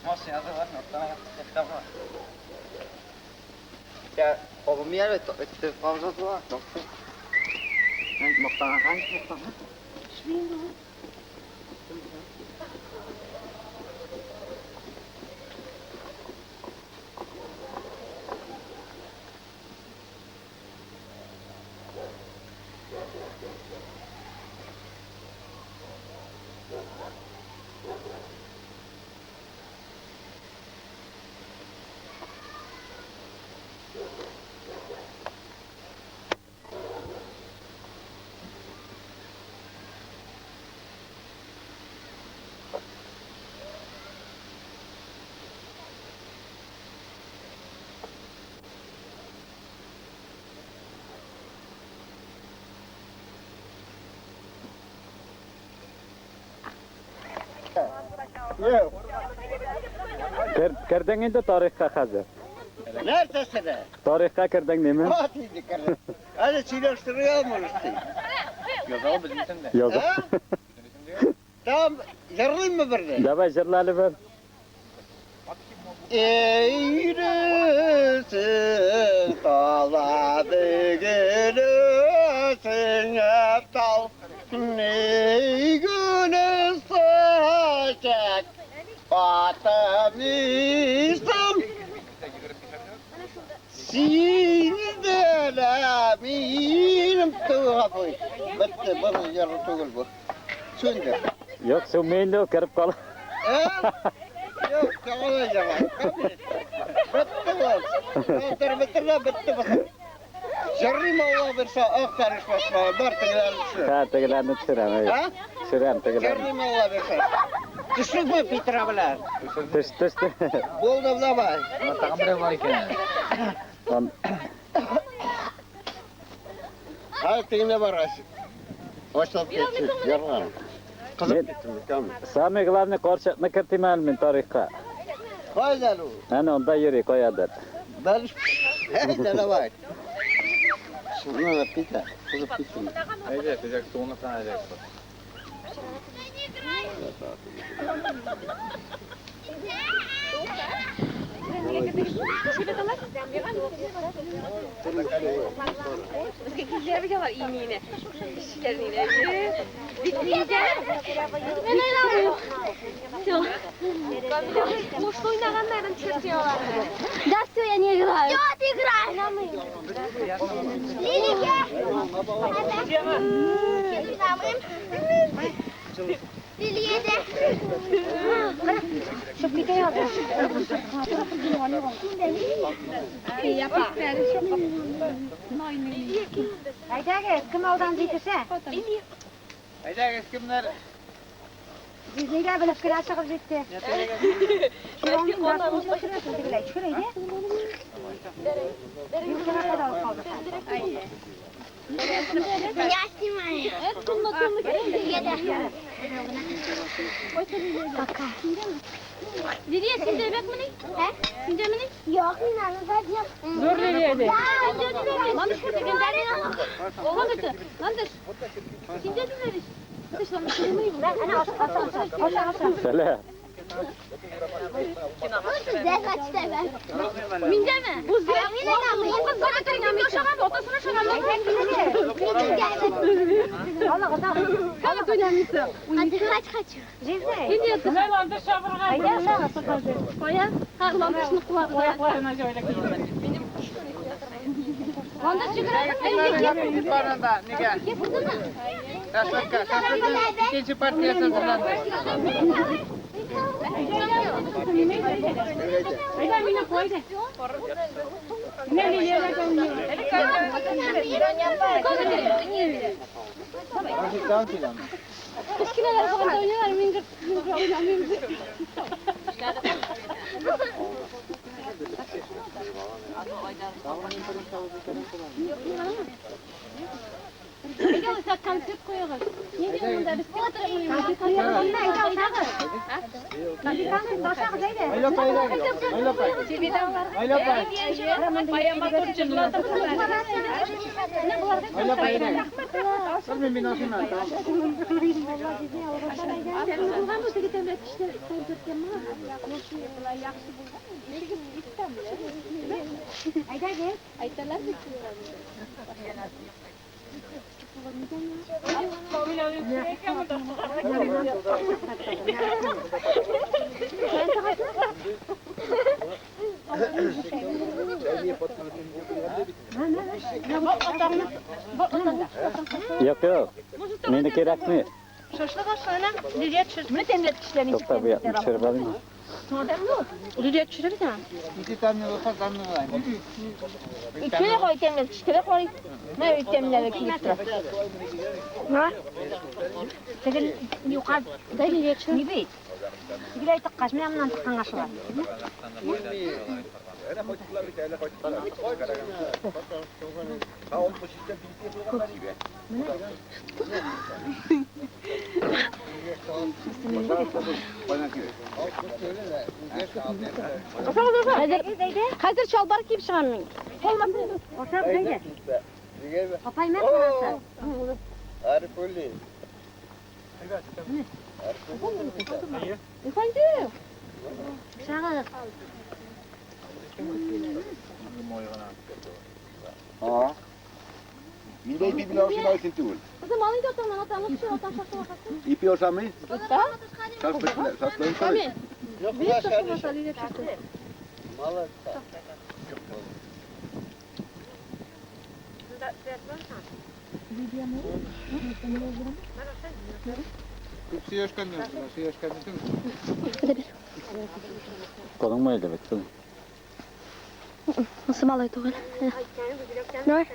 Maşinası var, noktana yaptık var. Ya, oğlum yer ve fazlası var. Noktana hangi noktana? Bilmiyorum. Yok. Kirdin indi tarixqa hozir. Neredesin? Tarixqa kirding nima? Fatih'di karı. Hadi çileştiriyor mu işte? Yazalım bizim isimde. Yo'q. Ha? Tamam, yarılayım mı birden? Dava jirlari bir. Eğrisin dağladı gülüsün aptal. Ne günü saçak atamışsın. Sinirlerim tuhafı. Bitti, bana yarı tuğul bu. Söndür. Yo'q, suvmaydi, kirib qol. Yok, kalamayacağım. Bitti bu. Bitti bu. Jarrım Allah verse aktarışmasına, bartıklarını düşür. Ha, tegilarni tushiraman. Ha? Tushiram tegilarni. Jarrım Allah verse. Düşük mü Petrabiler? Tush. Boldu bulamayın. Taqam bir var ekan. Hadi tegine barasın. Başlayıp geçsin, yarılarım. Kızıp gittim, tamam. Samiglarni ko'rsatma kirtiman men tarixqa. Faydalı. Ana onda yuri qo'yadi. Ben haydi davay. Şuna da pita, kızıp gittim. Haydi, tezak soğunu sana alacaksın. Güzel var iğneyle. Şişlerine. Bitleyeceğim. Ben ayrılmıyorum. Boş oynayanlardan çırpıyorlar. Ders öğren yıkılar. Yok yıkılar. Lili gel. Lili'ye de. Şu pide aldı. Yapar. Haydi kim oradan zikirse? Haydi eskimler. Bizler böyle kıra çıkıp gitti. Şuranın nasıl oturuyorsun diye şurayı. Yukarı kadar kaldı. Yaşım var. Evet, kumlatımlı geldi. Kaka. Liliye sen de bek mi ne? He? Sen de mi ne? Yok, inanın sadece. Dur Liliye de. Lan bir şurada göndermeyin ama. Oğlan ötü. Lan dur. Sen de dinleriz. Dış lan bir şey mi? Ben ana aşağı. Selam. Güzel kaçtı ben. Minde mi? Buz değil. Oğlum sana teknik yaşamam. Otasına şamam. Allah Allah. Allah önemlisi. Hadi kaç. Cevde. Ne diyorsun? Ben onda şabırga. Haydi aşağı. Koya. Kalman dışını kulak. Ayaklarına şöyle giyin. Onda çıkaralım. Yukarıda ne gel? Burada mı? Taşlaka, ikinci partiye hazırlandı. Haydi Mine koy de. Ne Liliye'yle koyuyor. Eskiler falan oynuyorlar. Mingir oynuyor. Gel sen kanıt koyalım. Ne diyorsun da? Yok yok. Neyine gerek mi? Şaşlık aşağına Liliye çürüt. Bunu temizlet kişilerini Çok tabii yapmış. Şöyle alayım mı? Liliye çürüt bir tane. İki tane olsa tane olayım. İçine koy temizlet kişilere koy. Ne temizlet kişilere. Ne? Tegel yukarı da Liliye çürüt. Ne bey? Gilay tıkkaş mı yanından tıkkan aşılar. Hazır çalbar gibi çıkarmayın. Olmasın. Ortak neydi? Papay mı yapmasın? Arif öyle. Efendim? Şahat. Ha. Millet bir bilen şey olsun tuğul. Kızım alın götürün. Atamız şu otan şaşı bakasın. İpi olsa mı? Da? Saslayın tabii. Yok Büyük taşı masalıyla çıktı. Süyoşkan diyorsun. Süyoşkan diyorsun. Kolun mu öyle bekle? Nasıl malay tuğul? Ne var?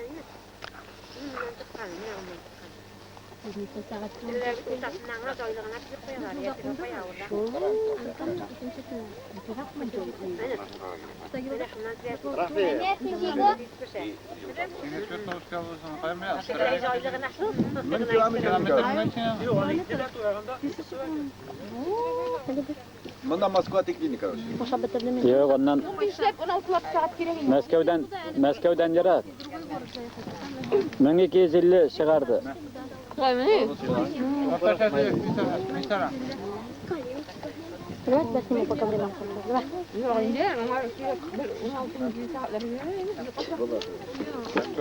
Rafi. Yine çok hoş geldin. Hayır ya? Ben devam edeceğim. Bundan Moskova tekniğini karıştırıyor. Yok ondan Moskov'dan yara. 1250 çıkardı. Ortaşa diyor. Bir tane. Evet, besini bakabilirim.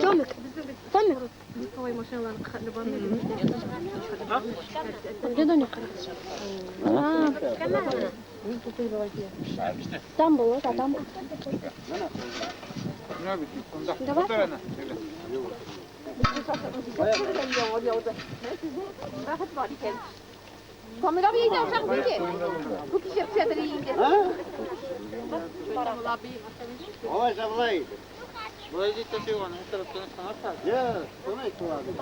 Tomik. Tomik. Jadon Tam bu, tam. Ne bitti? Onda. Fotoğrafına. Kamera bir yiyeceğim sen peki. Bu kişi yapacak yiyince. Ой, завлей. Burayı taşı var. Ne taraftan sanarsan. Ya, sana ekledim.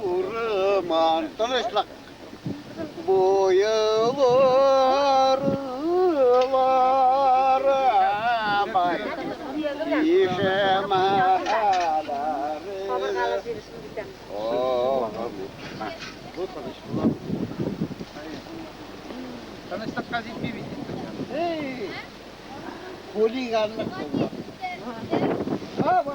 Urman tanışlak. Bu yıllar Tanıştık gazet bir bitti. Hey! Holiganlık bu. Ha, va.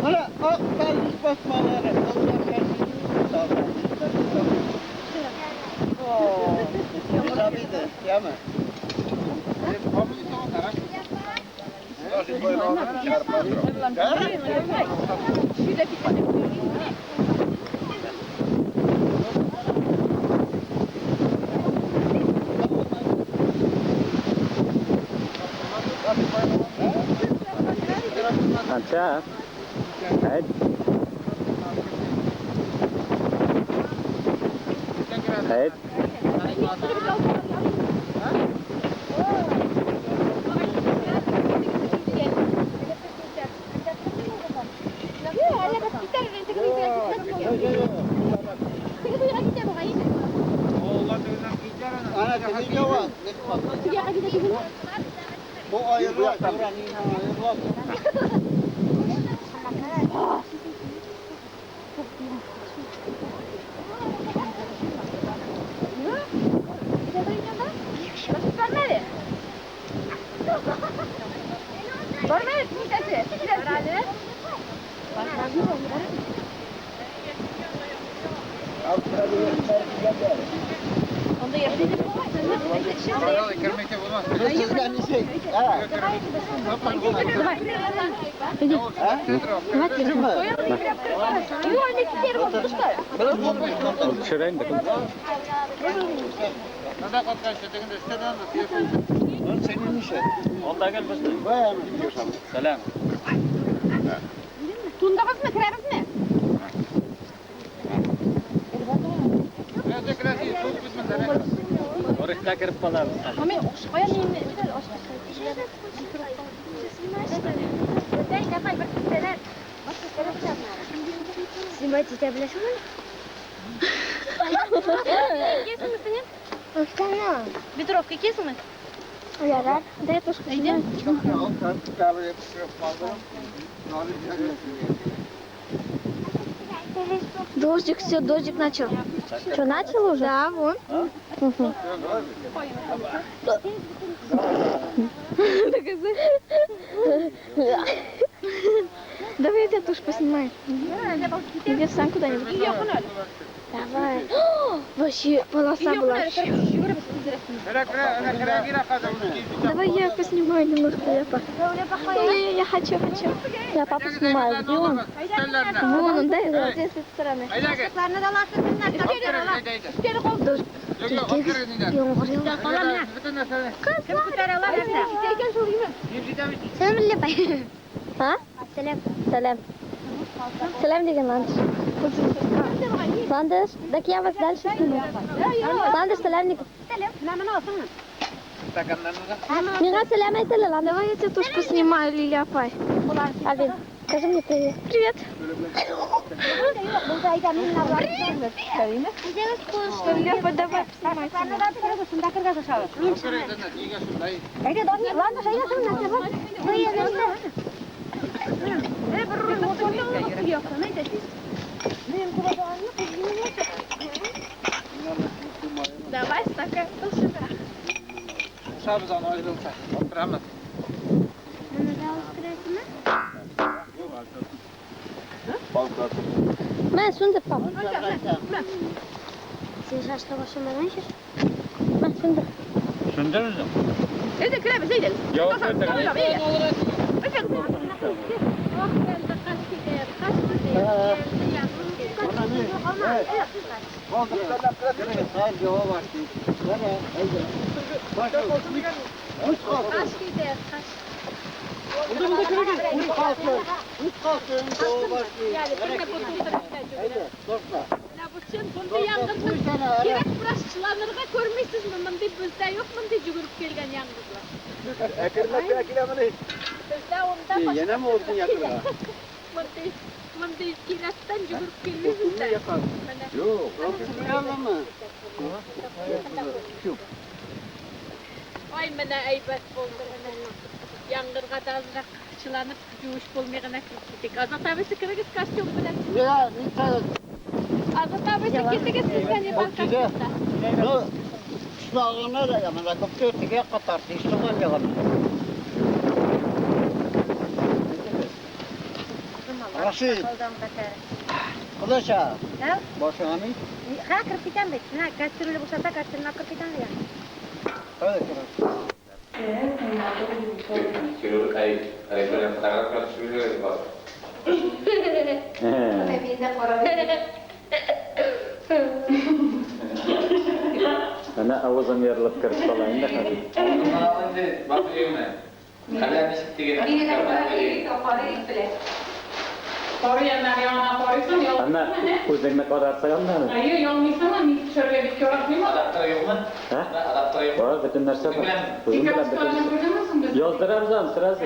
Hala ak kalmış basmaları. Tabii de, ya mı? Anca. Hayır. Hayır. Ana Ne var? Bu ayrılıyor. Aralı kermekte bulmaz. Sizden bir şey. Evet. Bizim mi? Şurayım da. Nada katkı şeklinde isteden de Ben senin işe. Onda gel başla. Bayağı mı gidiyorsan? Selam. Tundağız mı, kırarız mı? ne tekrar iyi. Çok bismillah. Oraya kirip kalalım. Mami, oyan neyim? Simba çiçeği bilesin mi? Kesin mi senin? Остана. Bir trofka kesin mi? Yarar. Дай тушку. Haydi. Дождик, все, дождик начал. Что, начал уже? Да, вон. Мгм. Давай я тебя тоже поснимаю. Иди сам куда-нибудь. Давай. О, вообще полоса была. Давай я поснимаю немножко Ляпа. Я хочу. Я папу снимаю. Где он? Вон он, дай вот с этой стороны. Selam Ляпа. Ha? Selam. Selam деген Ландыш. Ландыш, так я вас дальше сниму. Ландыш, selam деген. Мига selam айтели, Ландыш. Давай я тебя тоже поснимаю, Лиля Апай. Альбин, скажи мне привет. Привет. Лиля Апай, давай поснимай. Давай, стакан. Şabzan ayrılsa. Rahmet. Ben sündür pap. Sen şaşta başlamadan şiş. Ben sündür. Şundunuz mu? Hadi kıra bize gidelim. Yok, ben de gideyim. Yangınlarga görmeysiz mi? Mındı bizde yok, mındı cügürüp gelgen yangınlar. Bizde onda Yine mi olsun yakına? mındı kirattan cügürüp gelmiyor bizde. Yok. Yapma. Ay mana aybat oldu. Yangırga dalına çılanıp juş bolmayana kirdik. Azat abisi kırıgız kostüm bilen. Ya ne kadar? Azat abisi kirdik sizden yapan kostümde. No. Sınavına da yamana koptu tige katar işlemem ya. Raşit. Kılıça. Ya? Başını. Ha kerpitan bet. Nah, kasturul busata kasturna kerpitan ya. Hadi. Quiero que le fotografiar su video de paso. Ana avazım yarılıp kirip kalayım da hadi. Bana önce bakıyorum ben. Kalian eşit digene. Koruyanlar yana korusun yok. Ana o'zingni qararsan mı? Hayır yolmaysan ama şöyle bir kör değil mi? Adaptör yok mu? Ha? Adaptör yok mu? Var, bütün narsa var. O'zim İki bilan kız kalına bitirdim. görüyor musun biz? Yozdırarız ham, sırası.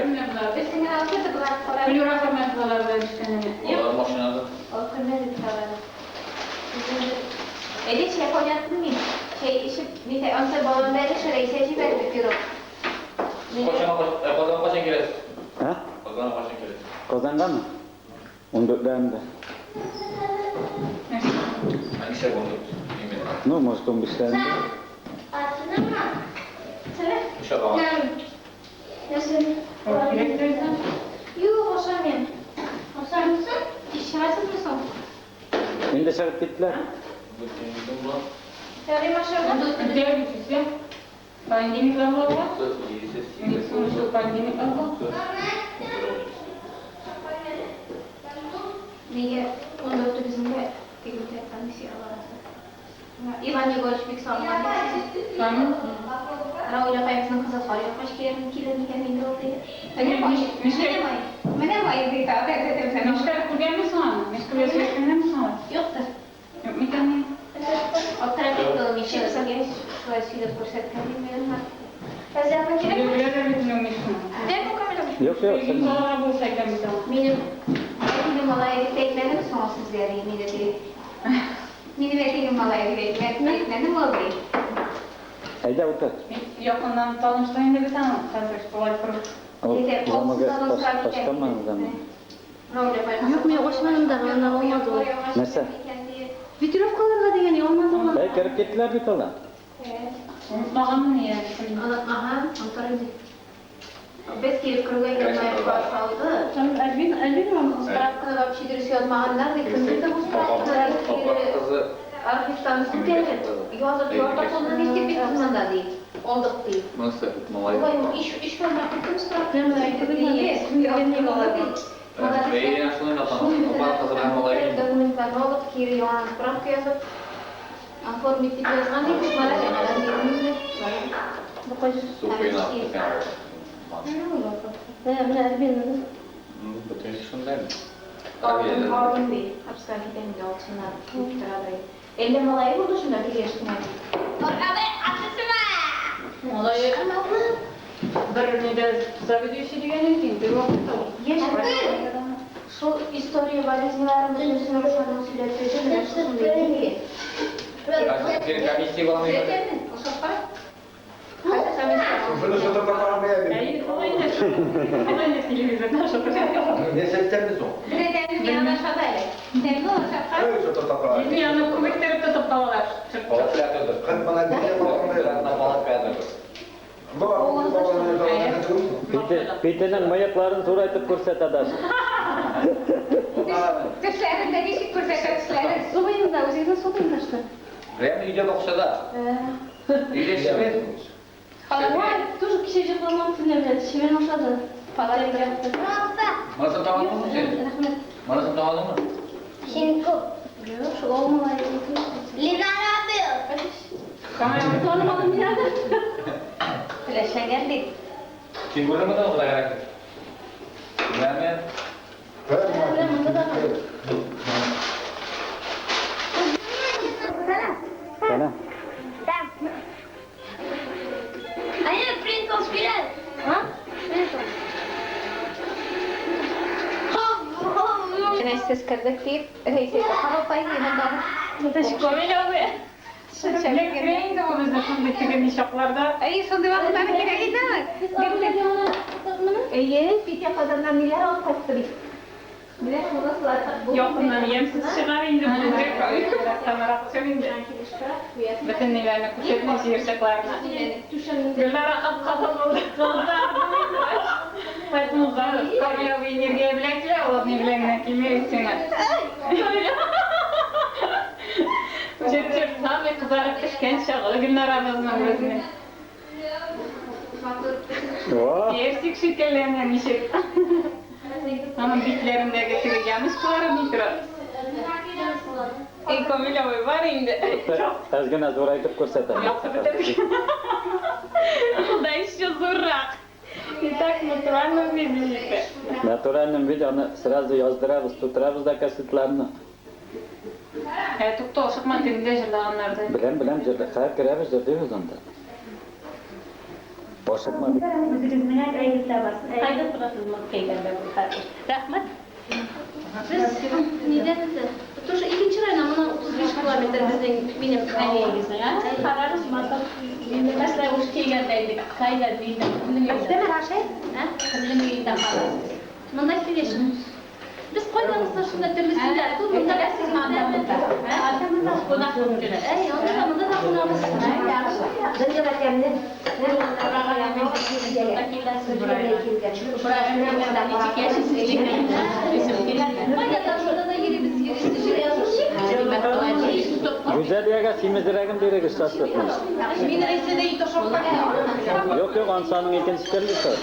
Biliyor musun ben salalardan iştenene? Oğlum maşinada. Ele çek oynatır mıyım? şey işi bir de antar balon beri şurayı seçip verdik diyorum. Kozan kaçın gireriz? Ha? Kozan kaçın gireriz? Kazangan mı? 14'lerinde. Hangi şey buldu? Ne olmuş kombişlerinde? Aslında mı? Söyle. Uşak ama. Nasıl? Yok, boşanmıyorum. Boşar mısın? İş yapasın mısın? Şimdi dışarı gittiler. Bu kim bu? Söyleyeyim aşağıda. Diğer bir şey. Pandemi kalma var. İyi ses. Sonuçta pandemi kalma. Niye 14 bizimle İngiltere pandemisi arası. İvan Yegorovich sanmam. Tamam. Ana öyle kayıtsın kısa soruyor. Kaç kere mi oldu ya? Benim ayı bir daha dedim sana. Meşgul kurgan mı sonra? Meşgul yaşayan mı sonra? Yoktur. Yok mu kendin? O tarafta da bir şey olsa geç. Şöyle fırsat kalayım benim var. Ben zaten Bir gerek. de meşgul. Ben bu kamera. Yok yok. Gün sonra bu şekilde mi tamam? Benim malaya gittiklerim sonsuz yani millet. Benim malaya gittiklerim oldu. Hayda otur. Yakından tanıştığında bir tamam. Hazır kolay kurup. O zaman başlamayız ama. Yok mu koşmanım da ondan olmadı o. Mesela? Vitrovkalarga degani olmadı mı? Hey kirib ketdilar bit ola. Unutmagan mı yani? Aha, antaraydı. Biz kelib kirgan başladı. Elbin mi? Spravkada bir şeydir yazmaganlar da kimdir de bu spravkalar Kızı. arxivdan sütedi. Yazıp yorta sonunda işte bir kısmında değil. Olduk değil. Nasıl? Malay. Olayım iş görmek bütün spravkalar değil. Yok olabilir. Beyin yaşlılığını yapalım. Topal kızılar malay. Dokumentlarni olib kiri yo'nalib spravka yozib оформить deb yozgandik mana endi bu qo'yish Su kuyun attık yani. mana bilmadim Bütün şundan. oldin bey abskallikdan olsunlar turadi endi malay bo'ldi shunda kelishmaydi Malay. Bir de заведующий deganing keyin bir vaqtda. Şu istoriya valizlarimizni üstüne koşmanın sürekli nasıl değil. Senin komisyon var mı? Şunu şurada bakalım bir. Hayır, kolay televizyon Ne seçtiniz o? Birden bir yana şadayla. Sen de orada Evet şurada bakalım. Yeni yanı kuvvetleri tutup davalar. Kan bana diye bakalım bir. Pitenin mayaklarını so'raytib ko'rsatadi. Tishlarida nechik ko'rsatadi tishlari. So'bayimda o'zingizni so'bayimda shu. Reyna iyice bakışada. İyice şimdi. Voy, тоже kishijik bo'lmam filmlar. Shimin o'xshadi. Palarga yaptı. Manasını tamamladın mı sen? Rahmat. Manasını tamamladın mı? Shinko. Yo'q, shu olmalaydi. Lina ne yapıyor? Tanımadım ya. Flaşlangandik. Kim burada mı da o da gerek? Güvenmeyen. Sana. Hayır, Pringles filan. Ha? Yine ses kırdık deyip, neyse, hava payı yemen daha. Komik abi. Lekreyin de o bizde şimdi tüken işaklarda. Ay, son devamlı kira gider. İyi, bir kadından neler alıp kaçtırdık. Bir de şurada sular. Yok bundan yemsiz çıkar indi bulacak. Kamera söyleyince. Bütün nelerine kuşetmiş yırşaklarına. Güller akıp kapalı oldu. Başımızda kapıya bir enerjiye bilekle o nelerine kimi üstüne. Kuşetçip tam ve kızarıp düşken şakalı günler arasından gözüne. Yersik şekillerinden işit. Ama bitlerinde getireceğimiz kuarı mikro. Komila boy var indi. Ozgina zo'raytib ko'rsatadi. Yaptı bitirdik. Bu da еще зурак. И так натурально выглядит. Naturalnim videoni сразу yozdiramiz, tutiramiz kasetlarni. Tukta oşukman dilinde jırlağanlarda. Bilen qayerga kiramiz deymiz onda. Boshliqma. O'zingizning aybingizlar bor. Haydi turasız mı peygamberi bu kardeş. Rahmet. Biz neden de? Tuşa ikinci rayına buna 35 kilometre bizden benim aileyimize ya. Kararız masal. Mesela uç keygerdeydik. Kaygar değildim. Değil mi Raşe? Ha? Kızım yiyden kalırız. Bunda gidelim. Biz koydanızda şunda temizlikler. Bunda da siz mandamızda. Arkamızda konak yapıyorlar. Onun yanında da konağımız. Dönce bakayım ne? Ne var? Güzel yaga simizdiregim direk istasyonu. Yok yok ansanın ikinci kelli sor.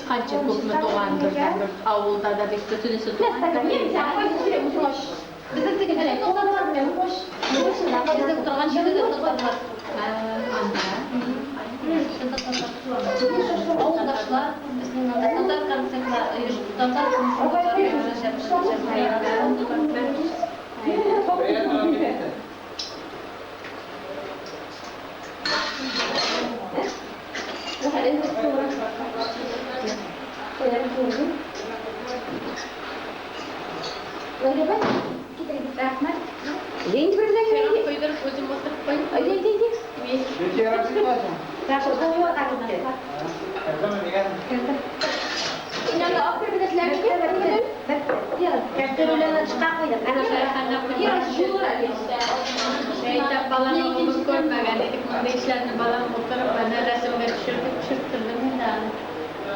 Qancha ko'pni tug'andirdim. Avulda da biz tutunisi tug'andirdim. Bizni tegada tug'andirdim. Xo'sh. Bizda turgan yerda tug'andirdim. Avuldaşlar bizning tatar konsertlar tatar Genç bir de koydurup o'zim o'tirib qo'yib. Raşe koyuyor takipte. İnanla akır biletlerini getirdim. Kaçtırılarını çıkartmaydım. Ana Şeyde balam oğlum koymagan edik. Bunda işlerini balam oturup bana resimler düşürttürdüm de.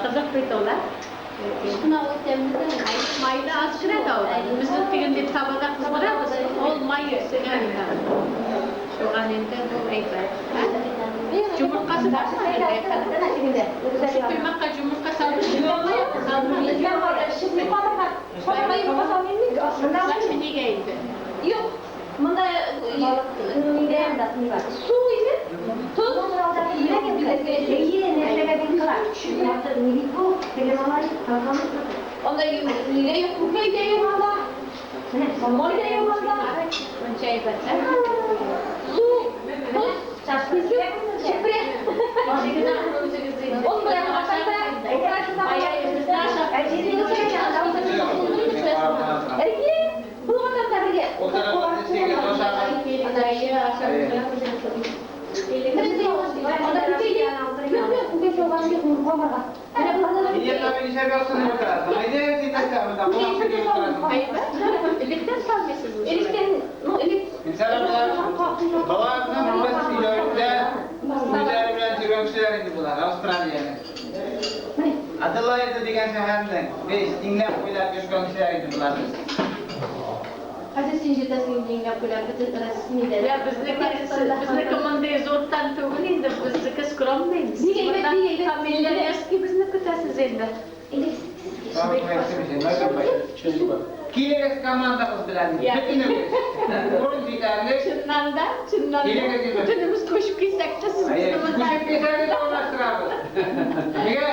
Kızık bir dolar. Şuna o temizden mayda az şire kaldı. Bizim filmde tabada kızdıramız. Ol mayı segamda. Şu anında bu ekber. Cumhurkası var mı? Kıymakka cumhurka salmış. Şimdi geldi. Yok. Bunda su ile tuz yine getirdi. Yine nereye bekler? Onda yine yok bu köyde yok onda. Somali de yok onda. Su, tuz, çarpısı, şifre. Onu da yaparsa bu kadar tabii. O tarafa destekle doşarlar. İyi tabii işe görsün bu tarafta. Haydi sitesi ama da kulak çekiyor bu tarafta. Elekten salmışsınız. İnsanlar babamın babası videoyunda mücadele bilen jirokçular indi bular Avustralya'da. Adelaide degan shahardan 5 dinglab qo'ylar ko'chgan kishilar edi bular. Hadi sinirdesin dinlep böyle bütün resmi de. Ya bizniki bunday zo'rdan tug'il endi bizniki skromnaymiz. Familiyar eski bizniki tasiz endi. Kerak komanda qiz bilan bitini qo'l yetarli. Chindan butunimiz ko'shib ketsak-da siz bizni Qo'shib ketadi o'rnashtiramiz. Nega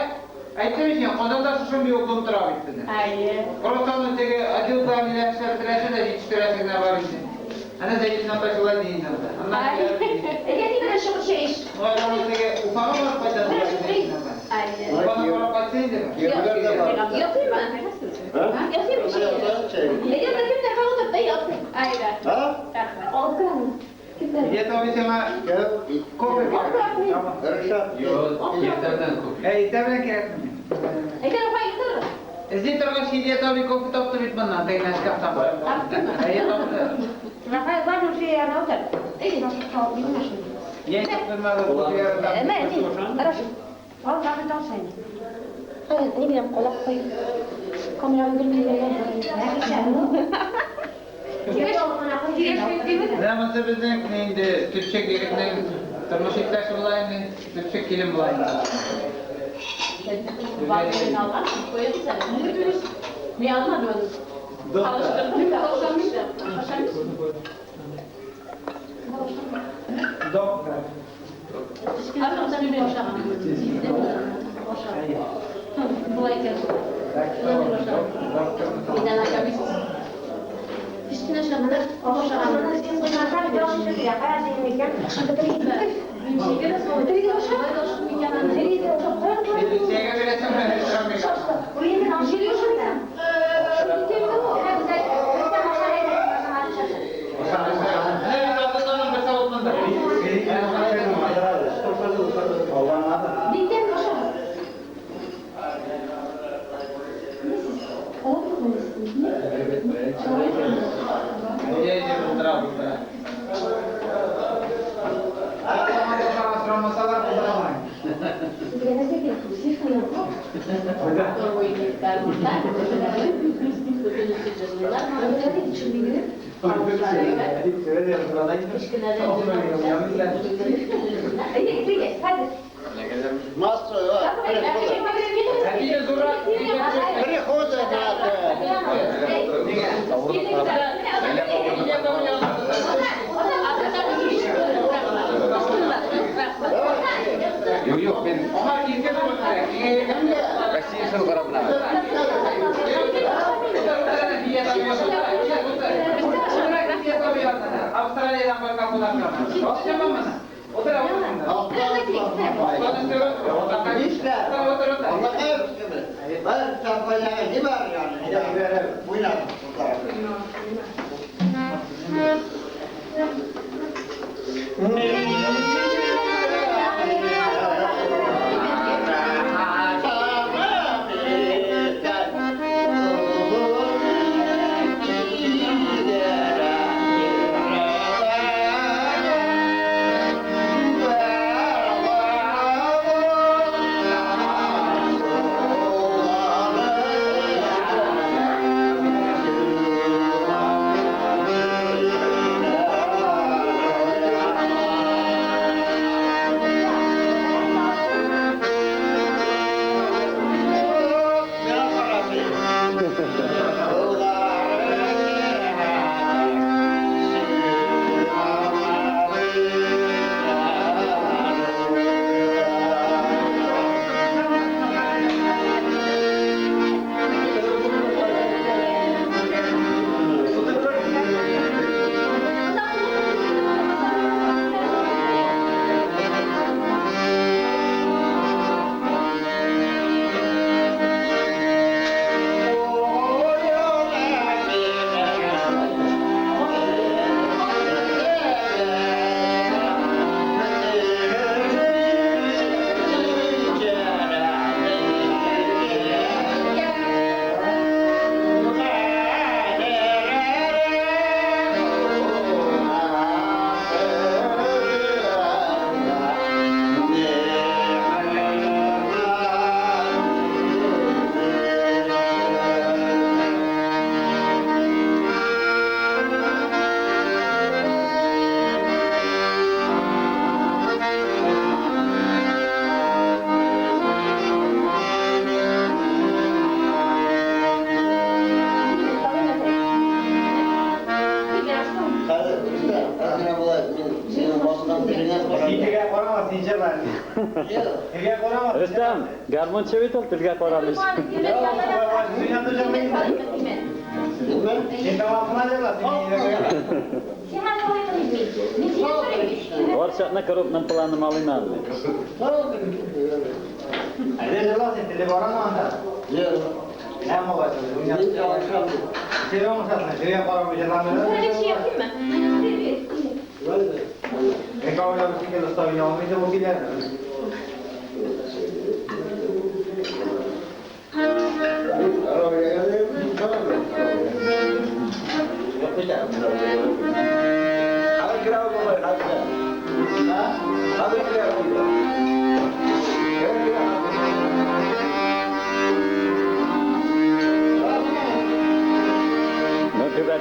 aytdim qozonda shunday o'qib turibdi. Ayye. Qo'rqoqdagi ajablarni yashirtirishda yetishtirishga bor edi. Ana zayddan bashlar deydi. Oilamızdaki ufağın var paçası. Ayye. Ufağın var paçasıydı. Yapayım mı? Yapayım bir şey. Ege de kimde kaldı da yapayım. Ayda. Ha? Olgun. Ya tabii sana kopi bir. Tamam. Irşat. Yok, yeterden kopuyor. Tabii gerek mi? Ege de faydalı. Ezdi terus dia tabii kopi toptu bitmeden tekrar çıkartam. Ya toptu. Rafael var mı şey ya ne olacak? İyi. Yeni topturmadı kopi yarıda. Evet, iyi. Araşın. Al Rafael tam sen. Hayır, ne bileyim kolak koy. Kameramı görmeyeyim. Ne mesela bizim neydi? Türkçe gerekli tırmış iktaşı bulayım, Türkçe kilim bulayım. Vallahi Allah koydu sen. Bir almadın. Alıştırdım. Alışmıştım. Doktor. Alıştırdım bir boşalma. Boleh kan? Doktor. Tidak lagi habis. Istilah Boşamını, Şeyge veresim ben Mastro, var. Biri hoca Yok ben Россия сыл qarabına. Avustralya'dan başka kullanmıyor. Çalışamam mı? Otur İşler. Allah ev gibi. Ben tabayağı gibi yani. Bu ne? Rustam, garmon çevit ol, tilga ko'ramiz. Workshopna ko'rib, men planni ma'lumman.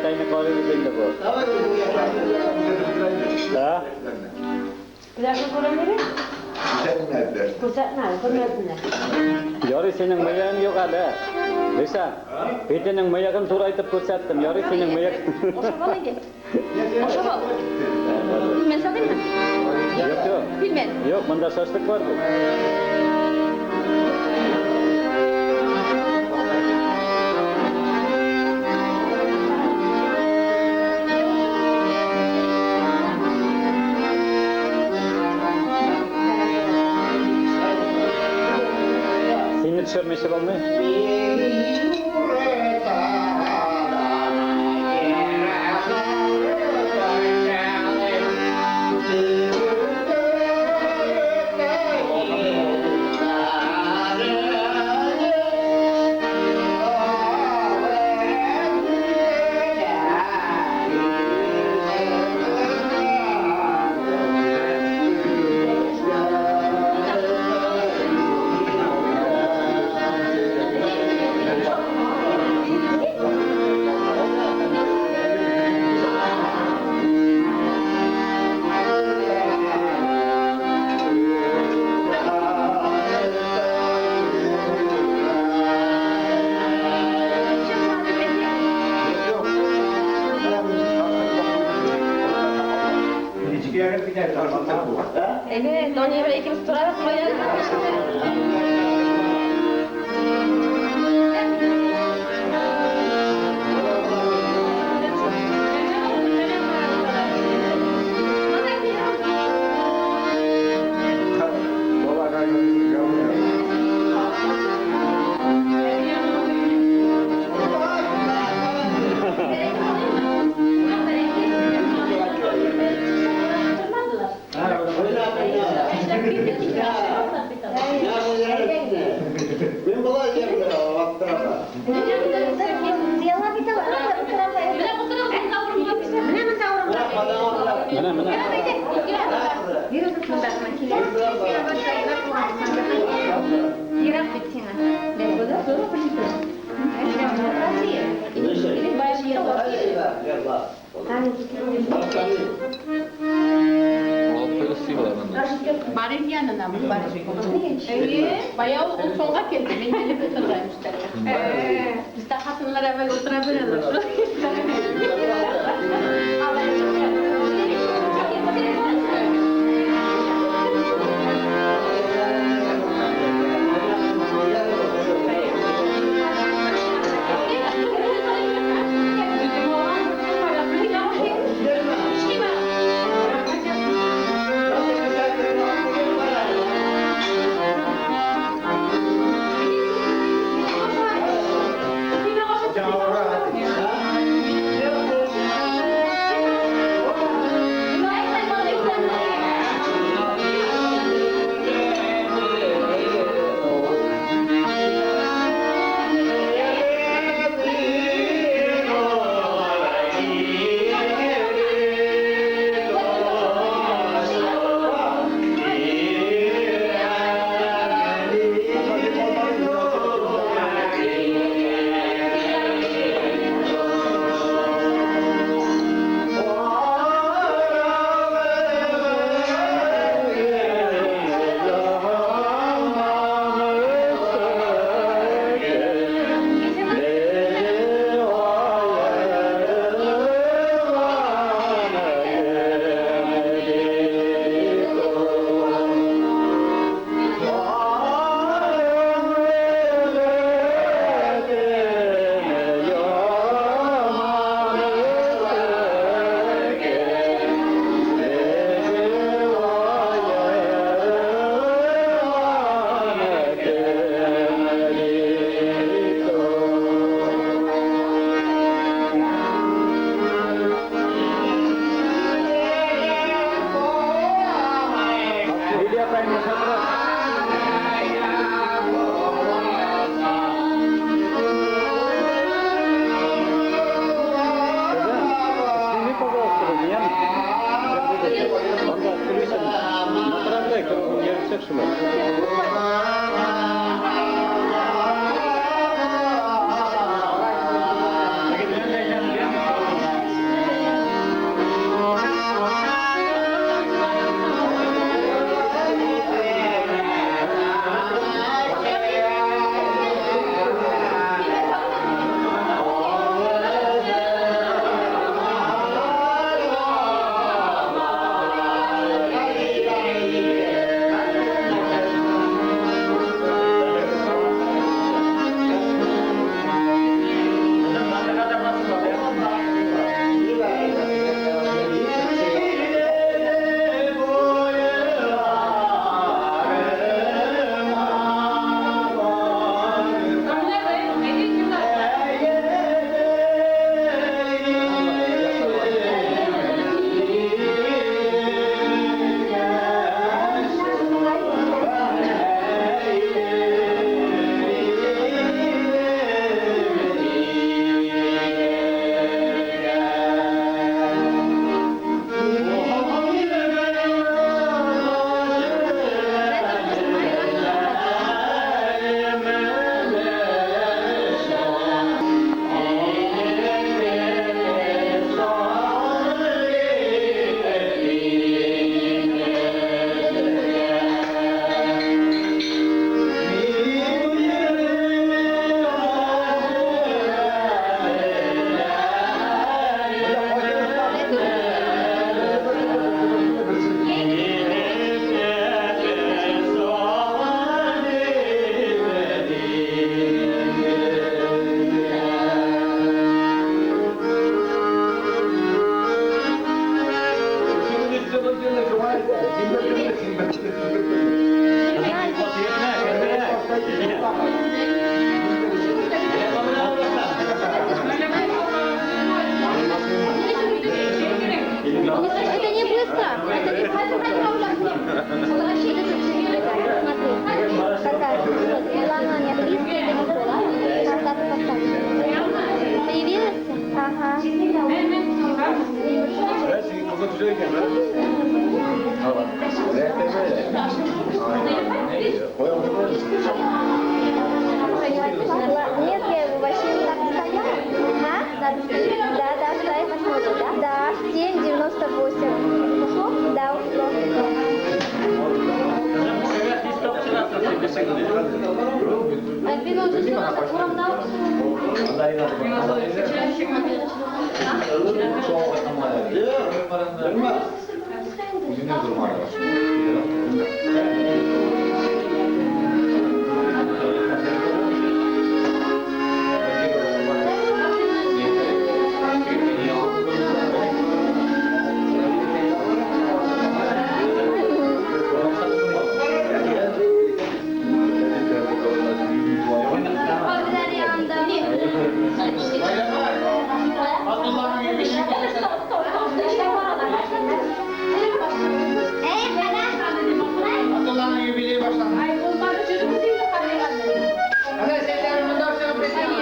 Ini kau ini pindah bos. Dah. Berapa orang ini? Pusat nak, komersinya. Yori senin mayan yok ada. Bisa. Itu yang mayan turai itu pusat, yori senin mayan. Oşaba lagi. Oşaba. Bilmen satayım mı? Yok. Bilmen. Yok, bunda şaşlık vardı. Düşürmesi olmuyor. Evet, Donya ve ikimiz turarak koyalım. Ben bulacağım ya, bak tarafa. Mana mana. Barın yanına mı barın? Bayağı o songa geldi. Ben gelip oturaymışlar. Biz de hatunlar evvel oturabiliriz. Нет, я его вообще не так стояла. Да, стоит посмотрим, да? Да, 7,98. Да, Альбина уже все уравнал. Abdullah'ın yübilleği başlandı. Hadi seslerin bundan sonra presyon.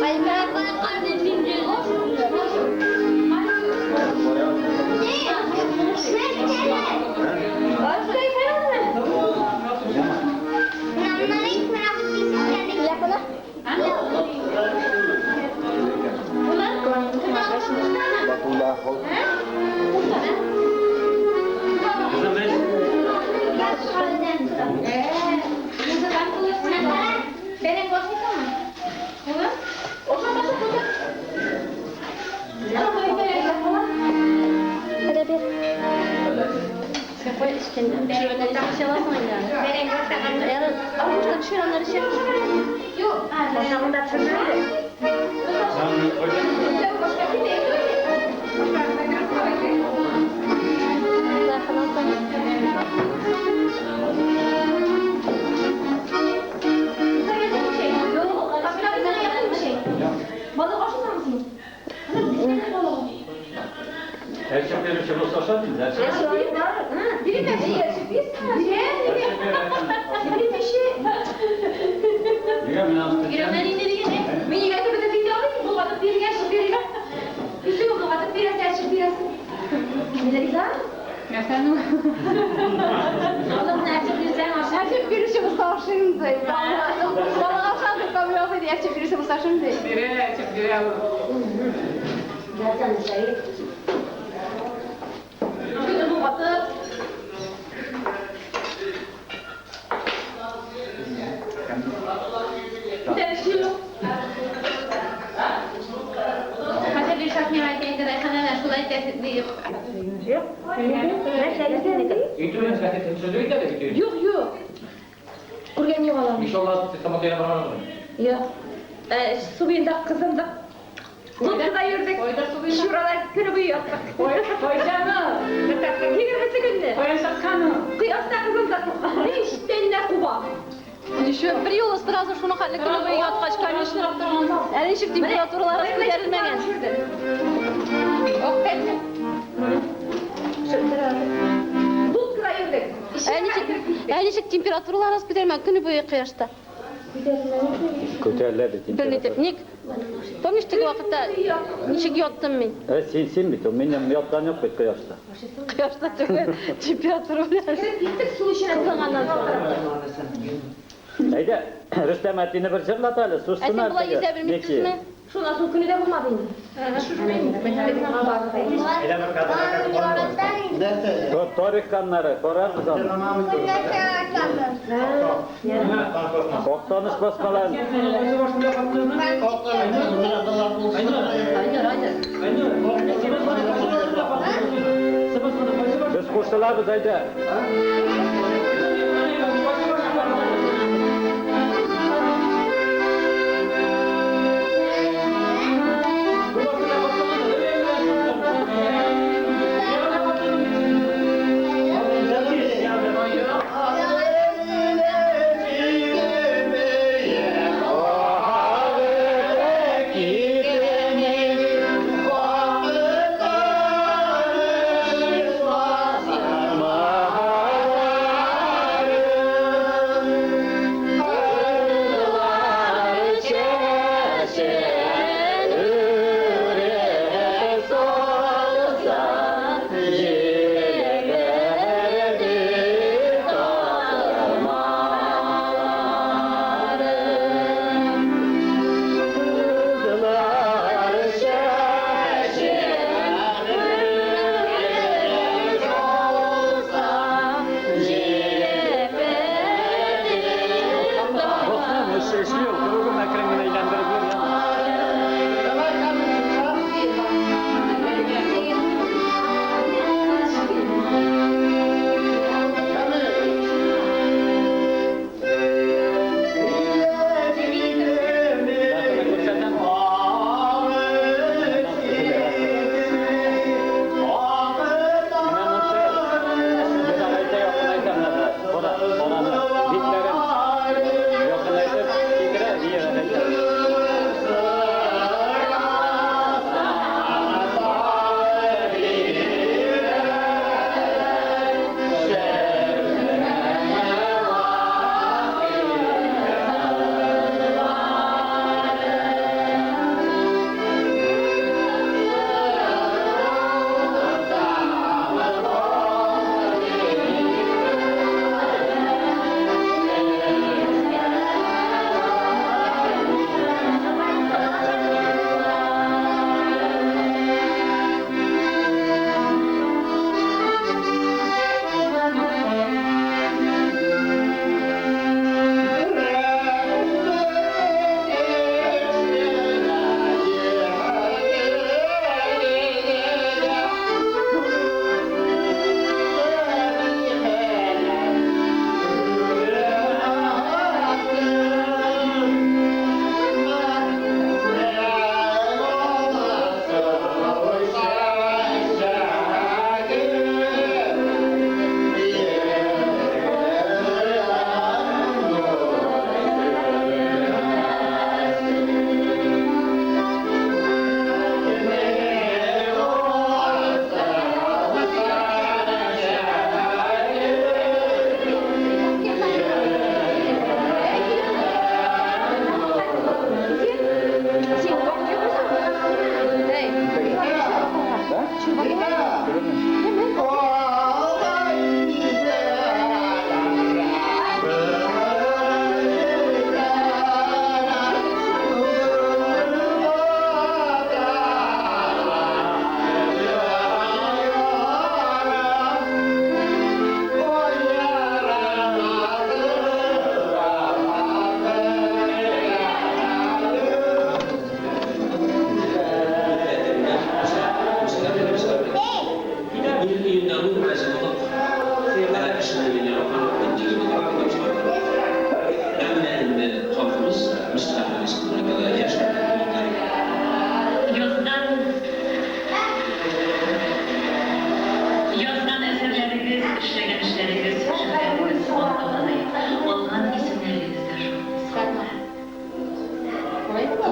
Ay ben kardeşim Benim boşluk mu? O zaman başa koyacak. Ama böyle Hadi bir. Sen koy işkenden. Şöyle bir şey alasın yani. benim boşluk. Yani avuçta düşürenleri şey yapıyorsun. Yok. Boşluğunu da tırnağıydı. Yok boşluk değil. Zaten Erkekler bir şey olsa aşağı değil. Biri de şey yaşıyor. Biri de şey. Niye münasebet? Beni getirdi bir de alayım. Bu kadar bir yaş bir. Üstü bu kadar biraz yaş biraz. Ne güzel. Efendim? Allah'ım nerede güzel aşağı. Erkek birisi bu sarışın değil. Bana aşağıda kamera olsaydı erkek birisi bu sarışın değil. Biri erkek biri yavrum. Şimdi bu batı. Bir de şu. Hadi bir şart nihayetinde de kanala şulay tehdit. İnternет gazetesi sözü de bitiyor. Yok yok. Kurgan yok alalım. İnşallah sistem ortaya varamaz mı? Yok. Suyunda kızında. Kızında yürüdük. Şuralar kırıbı yaptık. Koyacağım. 20 günde. Koyacak kanı. Kıyasla kızında. Hiç denine kuba. Şu bir yol sırası şunu hallettim. Bu yat kaç kardeşler. Yani eşik temperaturalar arası verilmeyen. Ok peki. Tut kıra yürüdük. Eşik temperaturalar arası bitirmen günü boyu kıyasta. Kötülerdi. Bir teknik. Помнишь vakitte nişik yattım ben. Sen bit o. Benim yattan yok bet kıyasla. Kıyasta temperaturalar. Gittik su işine kılgandan sonra. Haydi Rüstem ettiğini bir çırlat hele. Sussun Sen artık. bula yüzebilmişsiniz mi? Şuna su günü de bulmadın. Torik kanları, korar mısın? Oktamış basmalar. Biz kursularız haydi.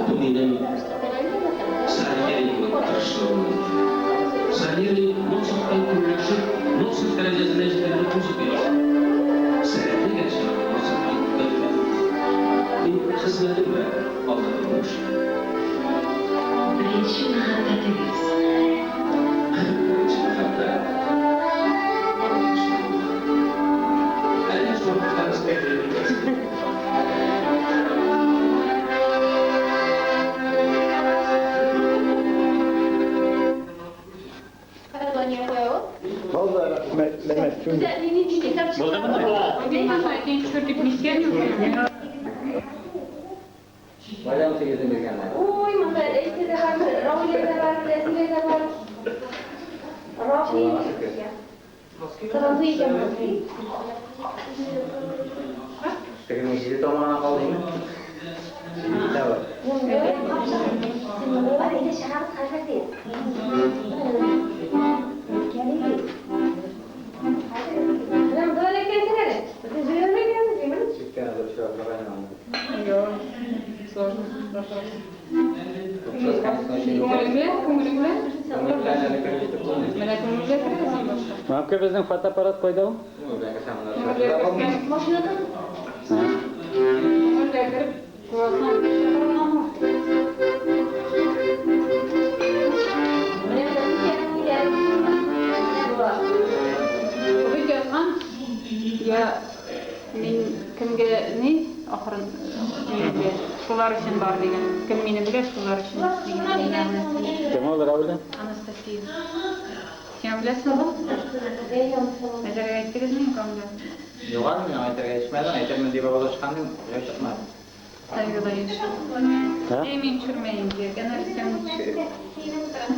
Bu benim sahiyeli tırışlığım. Sahiyeli mutsuzdan kuruluşu, mutsuz derecesine işlerini bozuk ediyor. Sebebi geçen mutsuzlukta bir hizmeti ve aldatılmış. Birinci mahabbetimiz. Birinci mahabbet. En çok tanız bekleyebiliriz. Bayram sekizi berganlar. Uy, mana işte de var, Ravi'de de var, Resile de var. Ravi. Tarafı yiyeceğim. Peki mescidi tomana kaldı mı? Ne var? Evet. Var ile şarap kaynadı. Adam böyle kesene. Züğürme geldi değil mi? Çıkken adı şu an bayram. Yok. Zor. Söz konusunda şey yok. Ko'nglimga. Ko'ngillarni kirgizib qo'ydi. Mana ko'nglimga kirasan boshqa. Mamka bizning fotoapparat qo'ydimi? Ularga samolar. Mashinada Ko'nglimga kirib ko'rasan. Videosan ya men kimga ne oxirin shular uchun bor degan. Kim meni bilar shular uchun degan. Kim o'zi Ravli? Anastasiya. Sen bilasizmi? Nazarga aytdingizmi komda? Yo'qmi, men aytarga aytmadim. Aytaman deb olishgandim, chiqmadi. Saygılayış. Ha? Emin çürmeyin diye. Genel sen çür.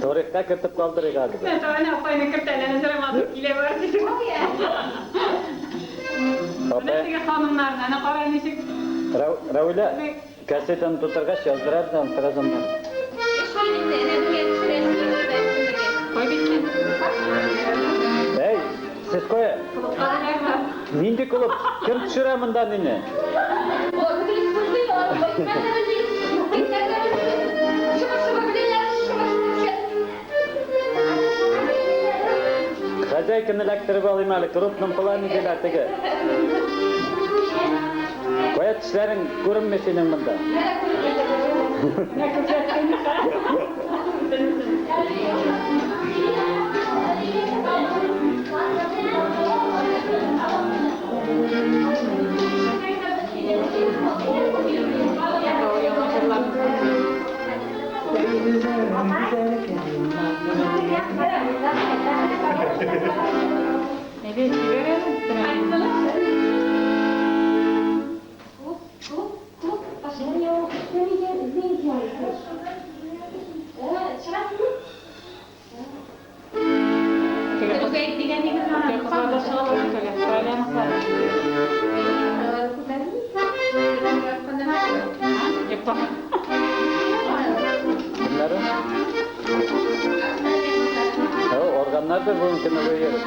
Tarixga kiritib qoldirik hozir. Ben tane apayını kırtaylarını sıramadım. İle var dedim. Opa, Nasıl hanımlar ne kadar neşik. Ravli kasetini tutargaç yozdirarsan tirazimdan. Koy bitsin. Hey, siz qo'y. Nindi klub kim tushira bundan nini? Хозяйканы лактырып алайым әле, крупным плане делатыгы. Qo'ya tishlaring ko'rinma sening bunda. Evet, verelim. Kimleri? Organlardır bununkini koyuyoruz.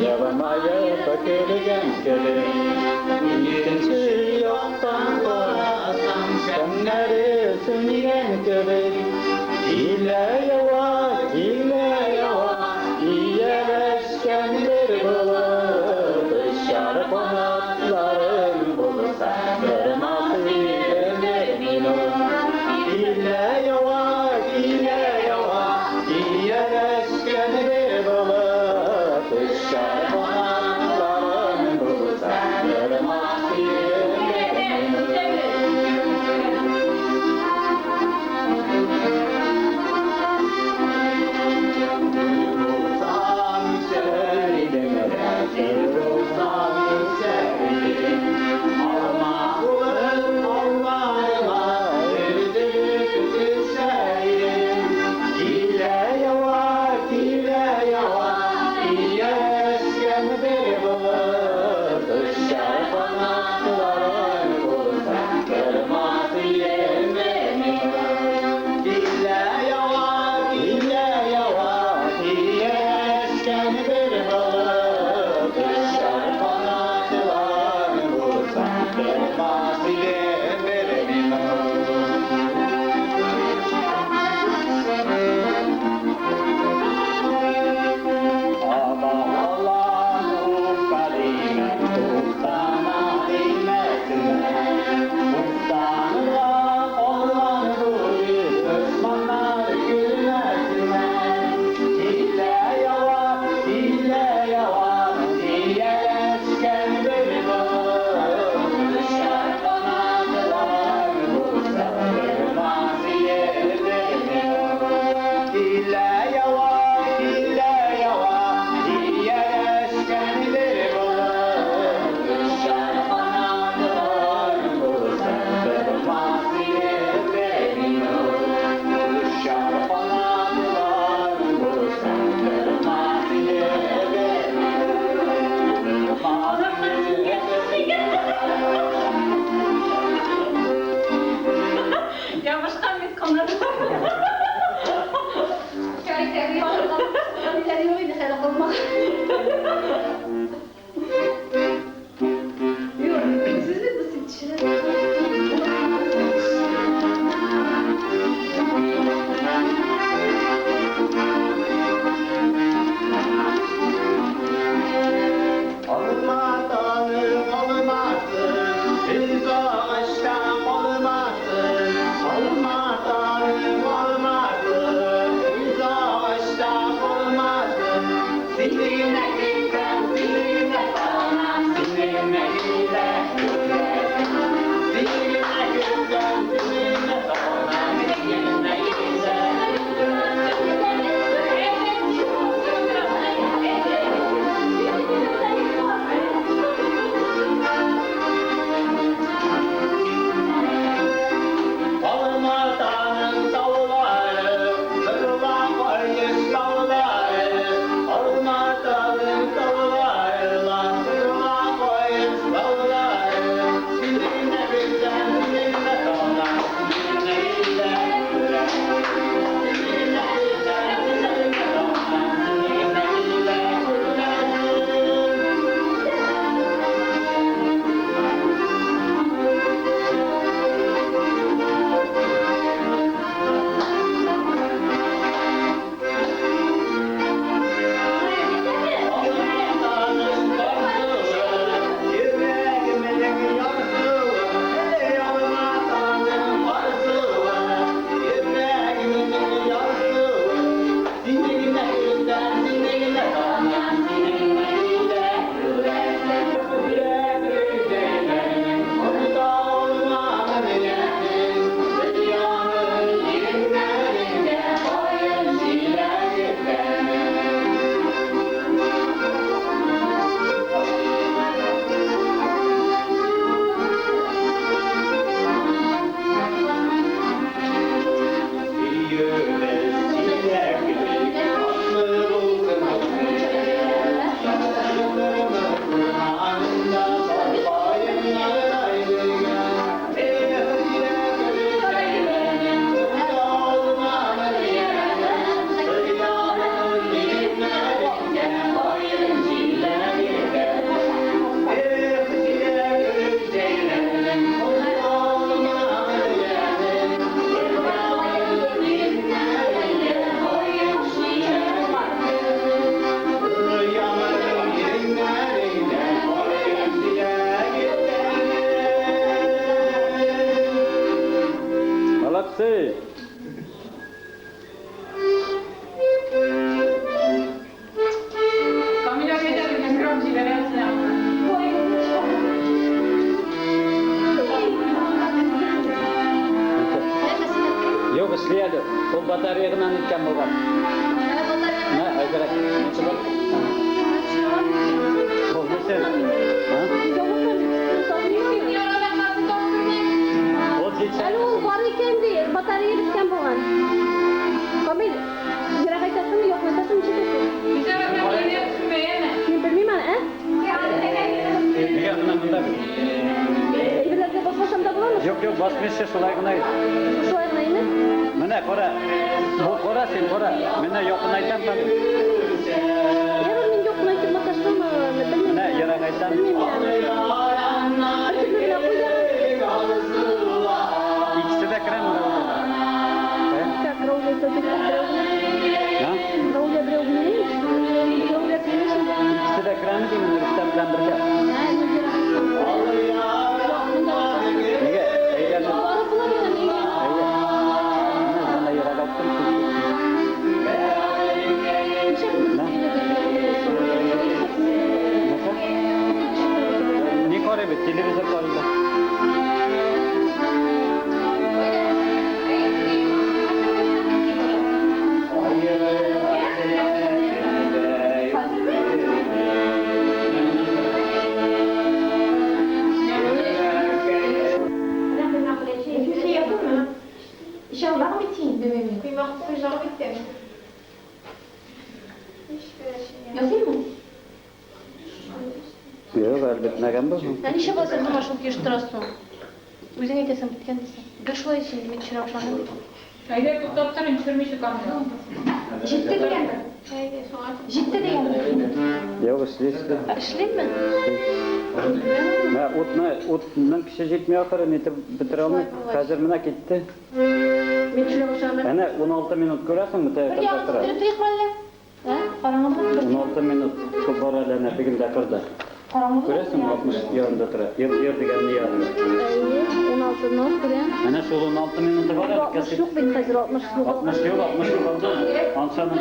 Yavamaya bakılgan kere İkinci yoktan korasan Senleri süngen kere İle yava, İyeleşkendir bulur Dışarı konakların bulursa Kırması giderler minur İle yava, İyeleşkendir bulur Dışarı konakların bulursa Kırması giderler minur anladım. Çay yok idi xeyli qılmaq. Yok, sizlik bu sizlik. Olmadanım olmasın, biz ağaçtan olmasın. Olmadanım olmasın, biz ağaçtan olmasın. Sinirine gitsen, sinirine sana, sinirine gitsen, sinirine gitsen, sinirine sana, sinirine gitsen. Olmadanın dağları, kırılan koymuş dağları. Olmadanın dağları, kırılan koymuş dağları. Sinirine gitsen, sinirine sana, sinirine gitsen. Sinirine gitsen, sinirine sana, sinirine gitsen. Молодцы! Kamil abi de bir mikropçiler yapsın. Yo'q, ishlayadi. Bu batareyadan o'tgan bo'lgan. Ha, aytarak. Necha bor? Bo'ldi sen. Ha? O necha? Alo, bor ekan deydi, batareya bitgan bo'lgan. Komil, yiroq aytasizmi, yo'q aytasizmi, chekasiz? Bize bakın geliyor düşünmeyene. Men bilmayman, a? Nega bunda? Evlarga bosmasam da bo'ladimi? Yo'q, yo'q, bosmaysiz, shular qilmaydi. Shu aytmaymi? Mana qora. Bu qora sen qora. Meni yo'qini aytaman. Eğer men yo'qni aytmasa shumi, bilmayman. Mana yiroq aytaman. İkisi de krem mi? Как Роуля тоже Ha? Роуля Брёвни. Роуля Брёвни. İkisi de krem değil mi? Rüstem bilen birlikte. Nege? Eğlenin. Bana yiroq aytdim. Ne ko'raymi? Televizor ko'raymi? İnşallah biteyim. Kıymak kuyruğu bitti. Yazayım mı? Yo'q, bitmagan bu. Yani işe basarsan aşağı kiriştirasın. O'zing aytasan bitgan desang. Bir shu aytishing, men tushuna boshladim. Haydi tuttaptırın, çürmüşü kalmıyor. Jitti degandir. Jitti degandir. Yo'q, ishlaysiz. Ishlaymi? O'tning kishi jetmay oxiri netib bitira olmay. Hozir mana ketdi. Men tushuna boshlaman. Ana 16 minut ko'rasizmi? Bir yoqni turib turibmanlar. Ha? Qarangmi? 16 minut ko'paralarni bugün daqirda. Qarangmi? Ko'rasizmi? 60 yonida turadi. Yer deganni yonida. 16 not ko'ryapman. Ana shu 16 minuti bor edi. 60 yo'q, men hozir 60 yo'q. 60 yo'q, 60 yo'q oldu. Ansani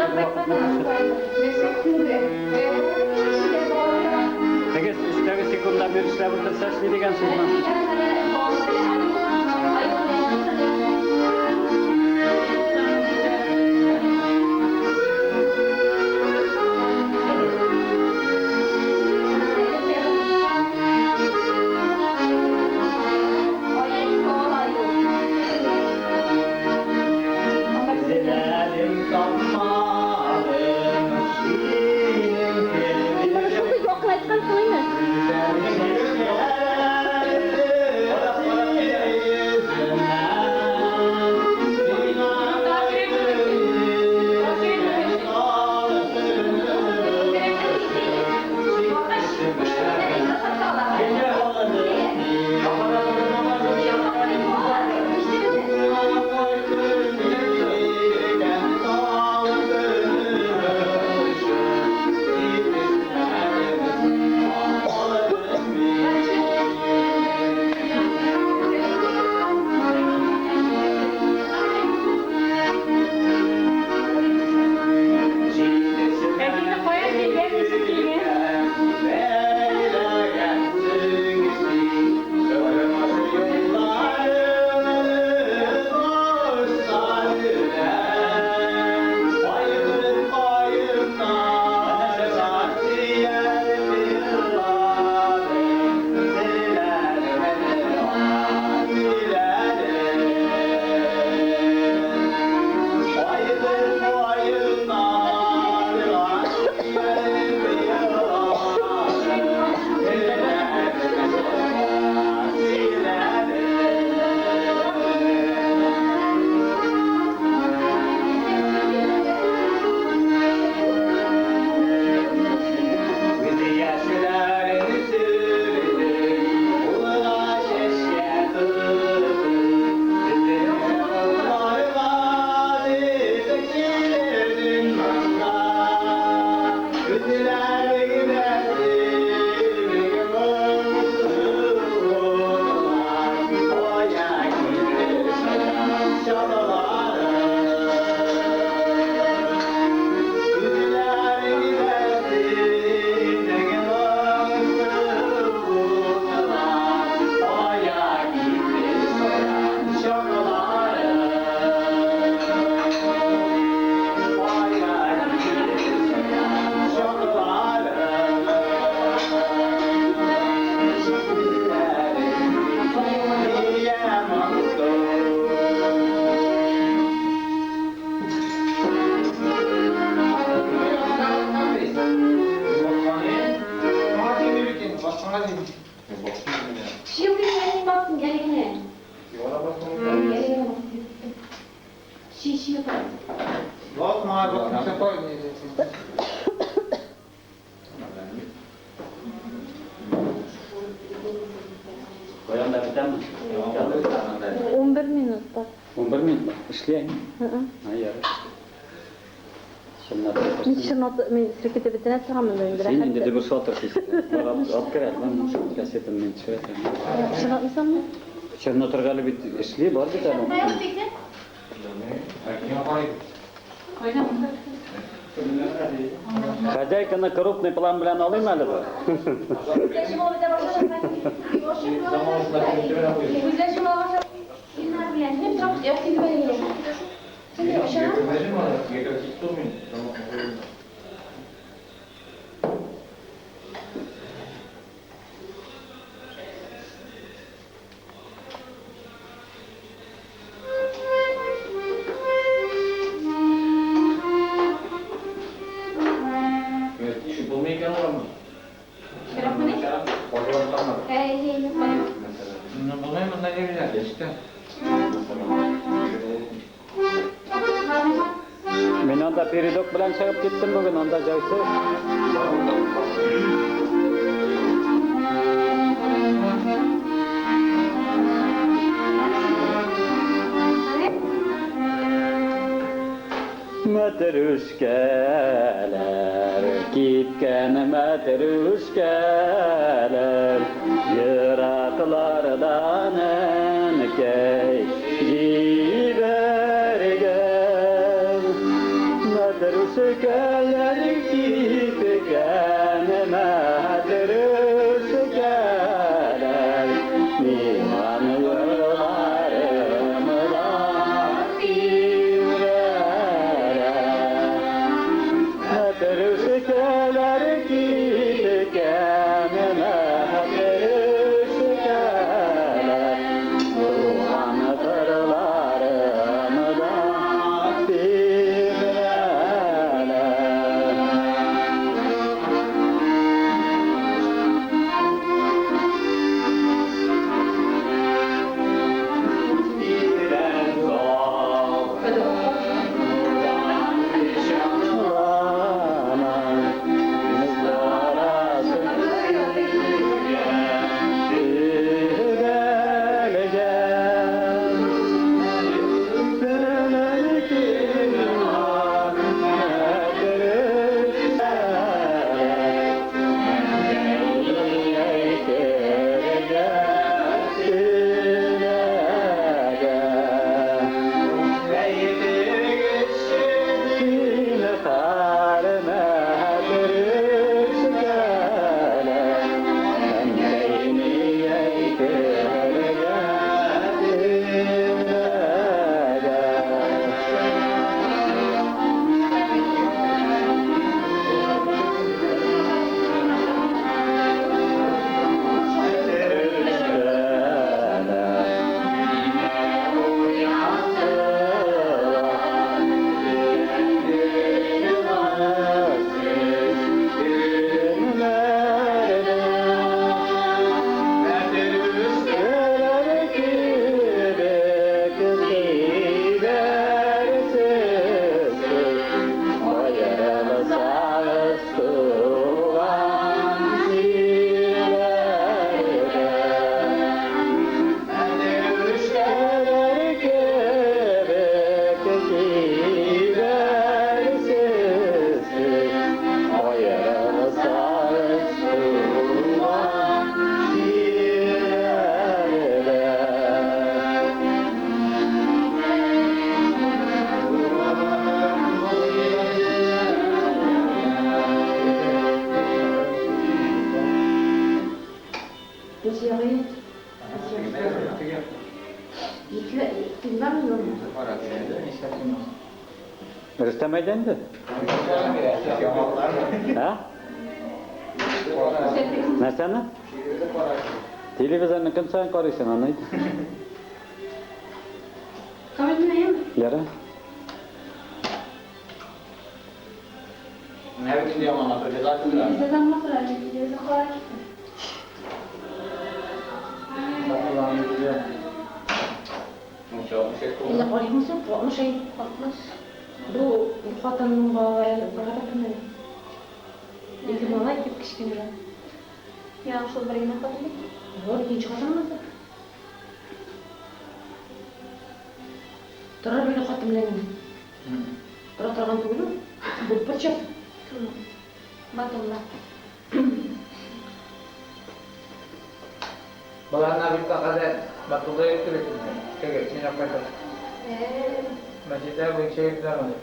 Peki, üstteki sekundlar bir işler bitirse işleydigan sizmi? Şurada yoqlayotgan qo'ymi? Şimdi ben baktım gerekene. Gerekene baktım. Şişi yapalım. Bakma, bakma, sen koymayacaksın. Koyan da bitar mi? 11 minut bor. 11 minut ishlaymi? Hayır. Men shirnot men sirkitib bitana tag'amni Sen beraman. endi de bir soat o'qiysiz. Olib kiradi, men kasetimni chiqaraman. Shirnotmisanmi? Shirno turgali bit ishli bor bitadi. Хозяйканы крупный план bilan olaymi hali bu? Bundan dolayı bundan ne güzel işte. Onda peridok bilan chiqib ketdim bugün onda joysiz. Matruşkalar, gitken matruşkalar, yıraklardan enkey jibergen. Matruşkalar, gitken matruşkalar, niman yollarımdan Matruşkalar gitken matruşkalar, ruhan kırlarımdan İstemeydin ha? Ne sana? Televizyonu kim sen koruyorsun anlaydı? Yara. Ne bileyim diyorum ama tabii zaten biraz. إذا قريب مسك وأنا شيء خلاص دو الخاتم من بابا بابا كمان لكن ما يجيب كشكيلة يا شو برينا قبلي هو يجي خاتم مسك ترى بينا خاتم لين ترى عم تقولوا بتبرشة ما تقولنا Balanna bitta kadar batuda yutturur. Kege seni yapacak. Masjidda bu şey yapmadı.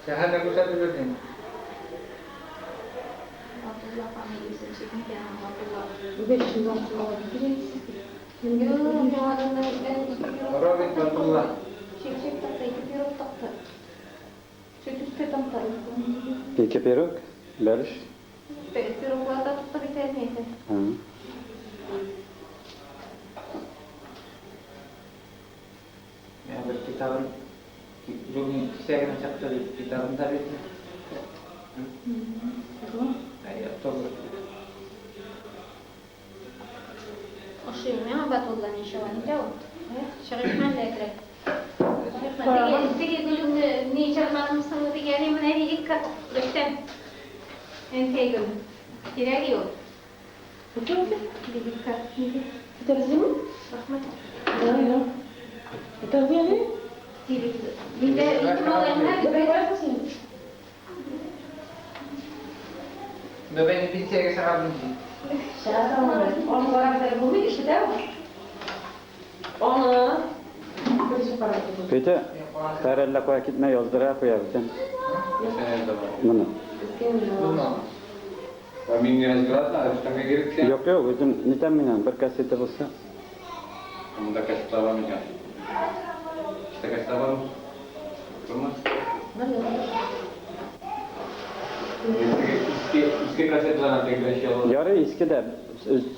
Şehirde kusat edildin. Abdullah kami bisa ceknya ya Abdullah. Udah semua keluar begini. Yang jalan Robin Batullah. Cek tak kayak biru tak tak. Situs tetam tak. İki peruk, barış. Biru gua tak tak bisa ni. Ya berkitabun Jumi saya kena cakap tadi kitabun tadi. Ayat Oktober. Oshim ya Batullah ni shawani jawab. Shagil man lekre. Tege gülüm ne çalmazmışsın diye yani bana ilk kat göster. En tege. Direkt yok. Bir kat. Bitirdin mi? Rahmet. Yok. Bitirdin mi? Bir de ihtimaller Beni pinçeye sarabım. Şahada mı? Onu bana bu işte de. Onu Peki, tarella koya gitme yozdıra koyabileceksin. Bunu. Min yazgırat da üstüne girip ya. Yok yok, özüm neden minen bir kasete bulsa. Bunda kaç tavamayacağım. İşte kaç tavam. Durmaz. İski kasetler antek beş yıl. Yarı iski de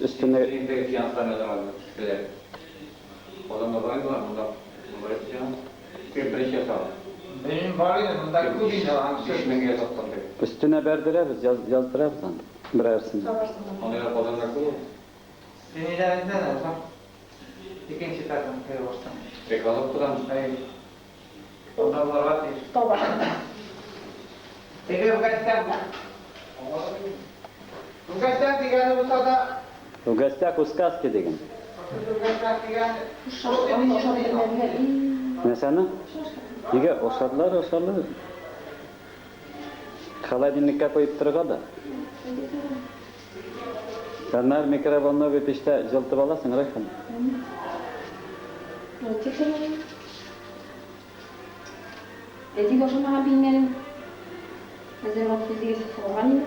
üstüne İşte yansıtan ne zaman şöyle. Odamda var mı? Bunda yapacağım. İski beş yıl sağ. Benim var ya bunda kubin olan Düşmeye gerek yok. üstüne berdireriz, yazdırırız lan. Birersin. Onu yapıp odamda kulu. Senin ilerinden ne var? İkinci takım köy olsun. Rekalıp turan. Hayır. Ondan var var değil. Tamam. Peki bu kaçtan? Bu kaçtan tigane bu sada? O gastak uskaski degen. Bu kaçtan tigane? Mesela? Nega oşarlar. Холодильникка koyup turga da. Senler mikrofonla bir pişte jıltıp alasın Rayhan. Edi başıma bilmedim. Mesela o fiziği sıfırlanıyor.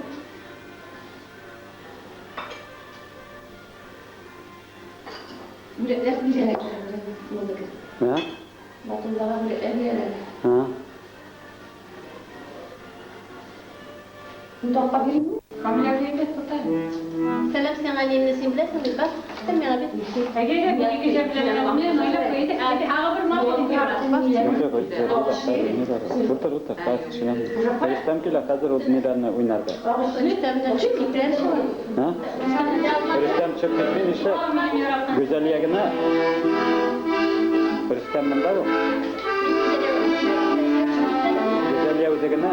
Mürekler bir yere gidiyor. Ha? Batınlara mürekler bir yere. Ha? Bu dakika bir mi? Kamila kıyafet tutar. Selam sen annemle simlesin bak. Sen yana bir. Ege'yle bir gece bile öyle koydu. Hadi ağa bir mal koydu. Yok yok, Otur. Bak şuna. Eristem ki la hazır o nedenle oynar da. Üstemden çıkıplar şu. Ha? Eristem çok gitmeyin işte. Güzelliğine. Eristem bunda bu. Güzelliğe üzerine.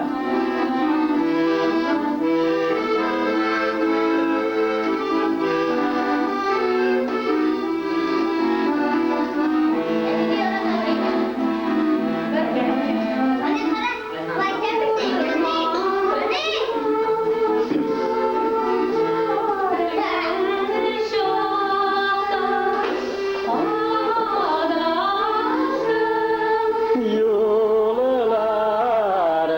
Yollar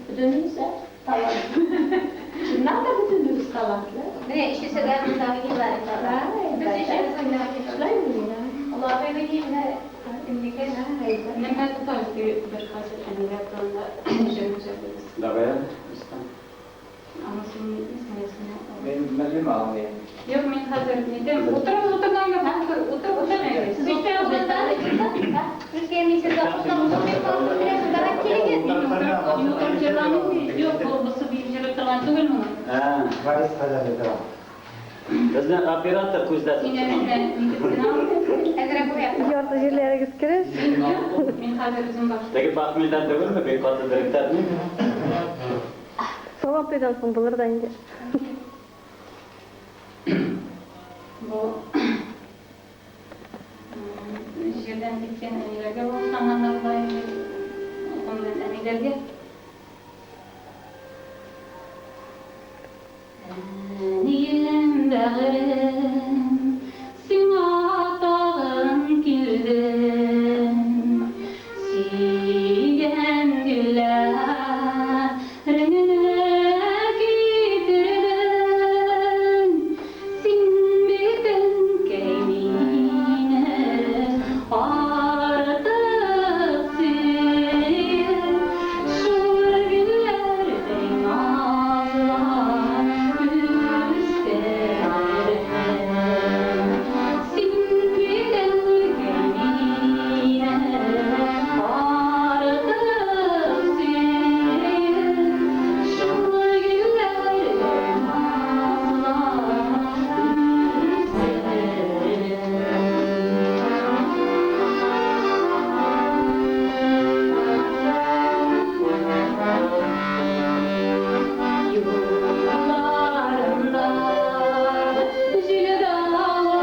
Bütünümüzse talan. Şundan da bütünümüz talanlı. Ne işte sebebi daha iyi var. Biz işimizi Allah böyle yine Ne kadar tarzı bir kasır engellerinde işimiz yapıyoruz. Davaya. Ama senin ismini Benim belli mi abi? yok men hazır dedim. Oturgan yok. Oturmayın. Siz işte o zaman biz kendimizi de tutamıyoruz. Biraz daha geri Yok, bu bir kalan değil mi? Ha. Varis kadar devam. Bizni operator ko'zda Yine Ezra buraya. Yorta yerlere gitkirir. Men hazır bizim bak. Dagi baxmildan tug'ilmi? Bekotli direktormi? Soğan peydan soğan bulur da ince. Bu жерден кеткен нелерге оқығанда былай оқымын нелерге Нилем бәғірім сиңа тағын келдім Сүйген гүлләріңді кетірдім Сен бетін кәймені артық сүйіп Шуыр гүлләрдің азлар күстерім Сен бетін кәймені артық сүйіп Шуыр гүлләрдің Yollarında zil dağlar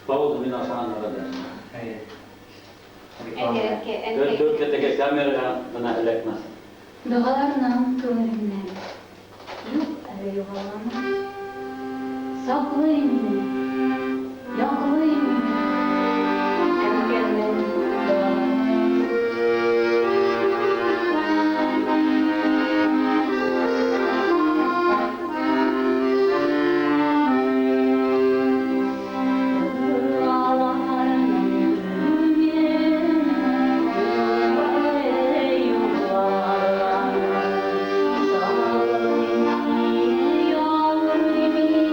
Bavuldu min aşağılara. Hayır. Dört ketege kameraga buna elekmez. Dağlarından kömürümden Yok öyle yuvalama Saklayın beni Yaklayın beni Emkendim Yağmur gibi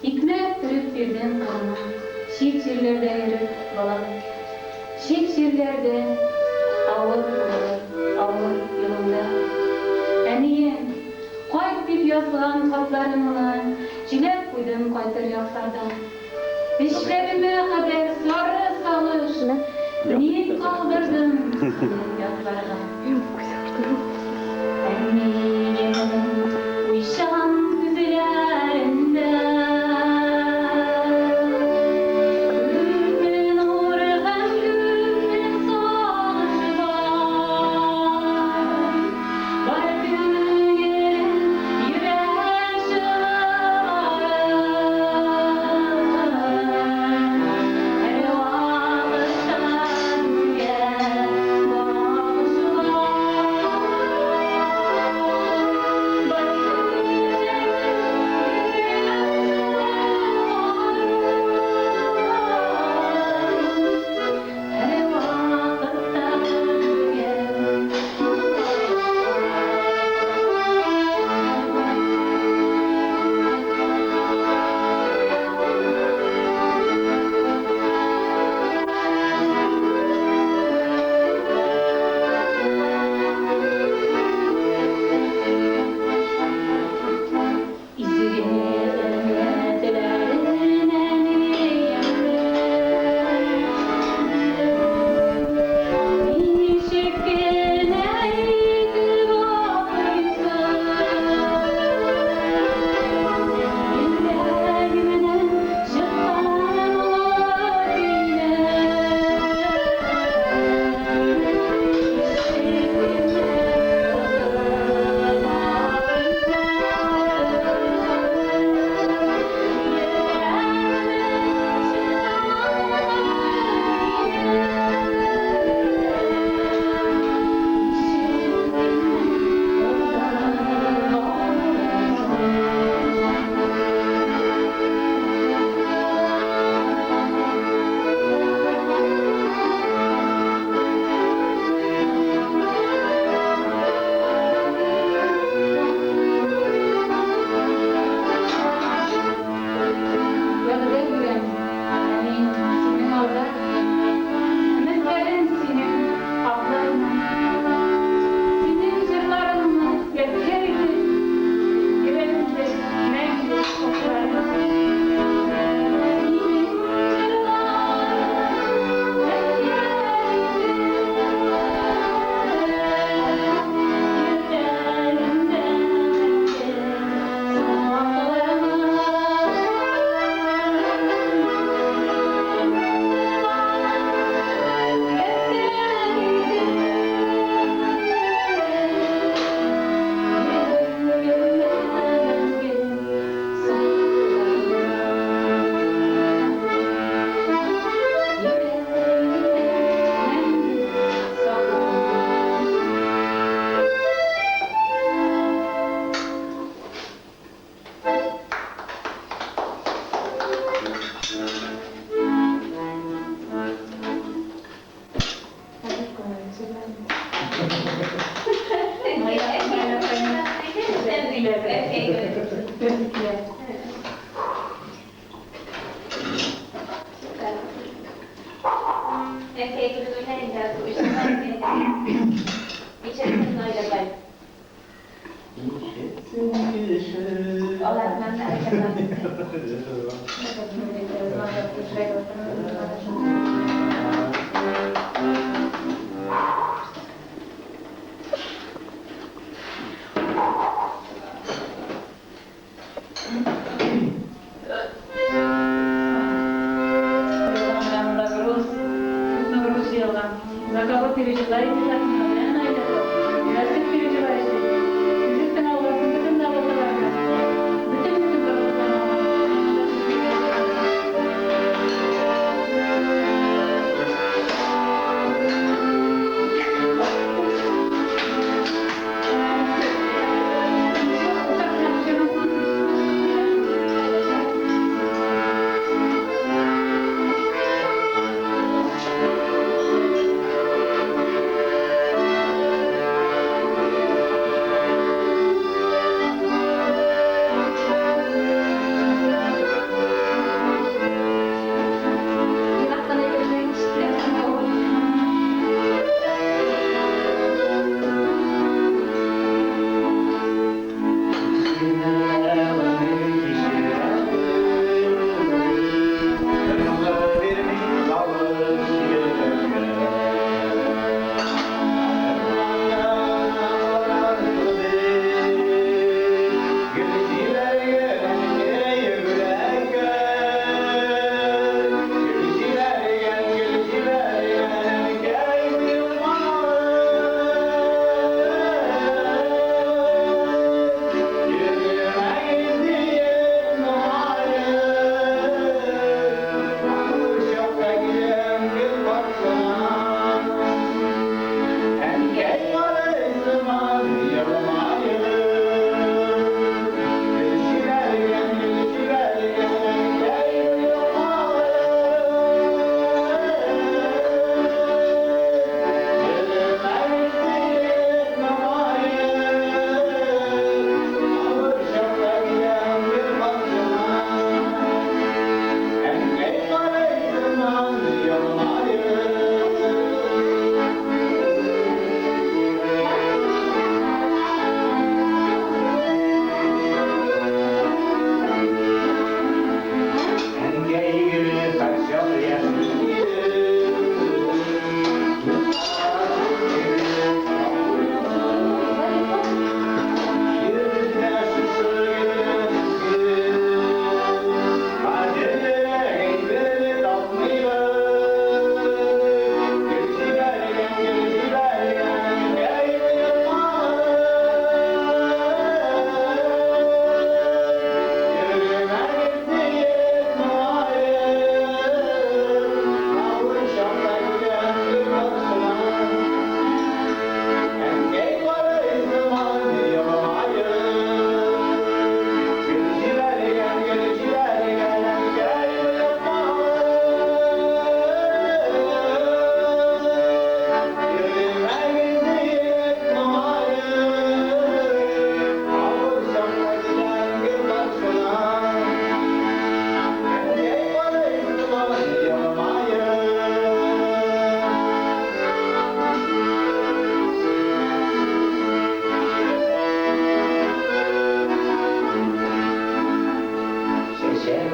Hikmet türüp birden kalma. Şiir yerlerde yürü balam. Şiir ağır olur, ağır yolunda. Eniyem, qayt dip yazgan hatlarımla jilep koydum qaytar yaslardan. Dişlerime kadar sarı salış, niyet kaldırdım yazlardan. Eniyem, uyşan güzellerinde.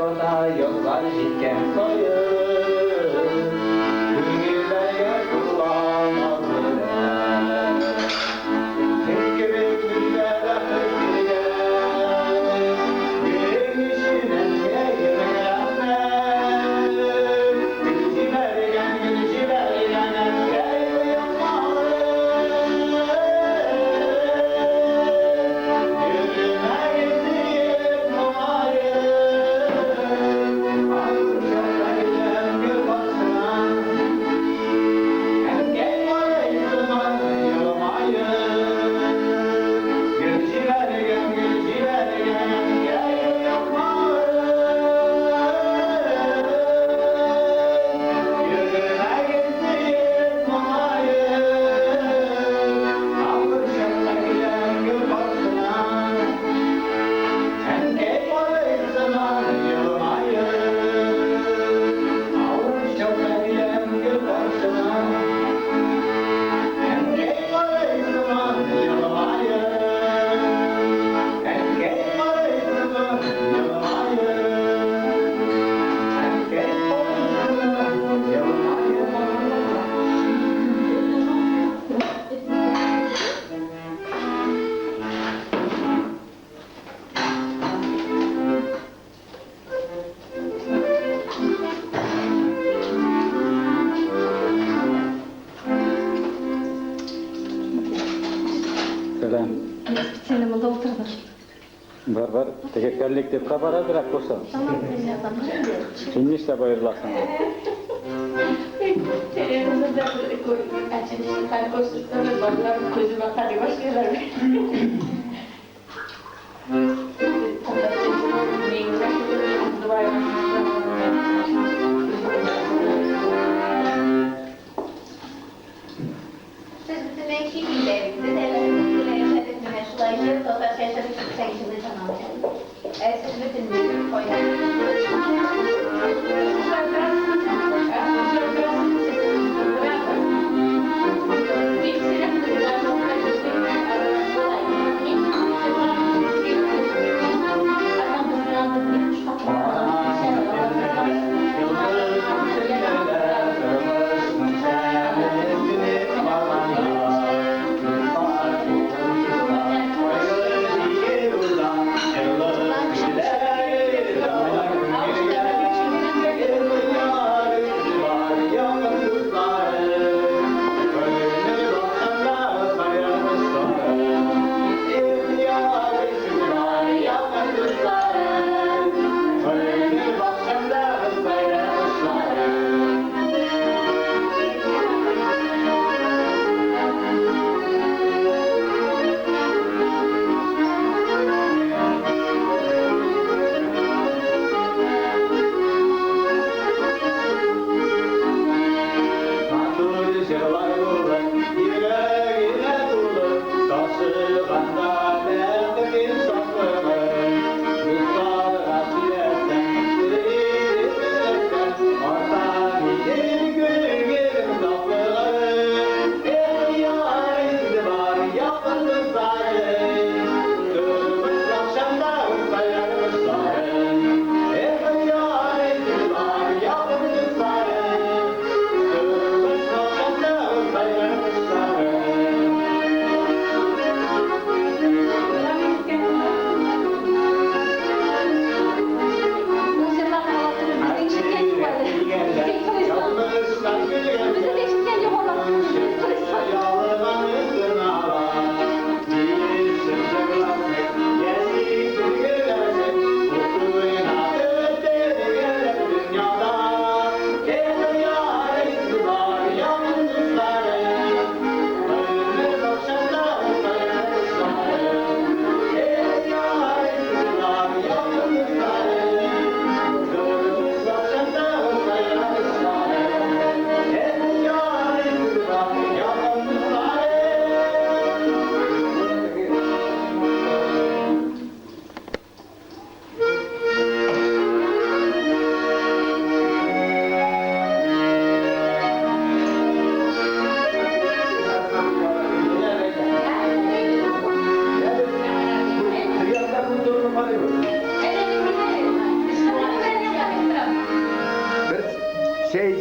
bana yollar gitken soyun Gülgüllerge kullanmalılar Siz gibi güzlere hızlıya Gün işine girmeyenler Gülücü vergen geliyorlar Yürüme gezip numarayı Almışlar gelen bir basına Hem gel varayızma yılmayı Gülücü vergen geliyorlar Yürüme gezip numarayı Almışlar gelen bir basına Hem gel varayızma yılmayı Almışlar gelen bir basına Hem gel varayızma yılmayı Hem gel varayızma yılmayı Hem gel Selam. Senin burada oturdun. Var. Teşekkürlik dep kabaradırak bolsa. Tamam sen ne zaman? Şimdi işte buyurlasın. Televizyonda koy. Açılışta kalp baklar gözü bakar başlıyorlar. Siz bütün ekibiyle birlikte devletimizle yaşadık meşrulayıcı sosyal şehirleri sayıcılığı tamamlayalım. Siz bütün bir koyalım.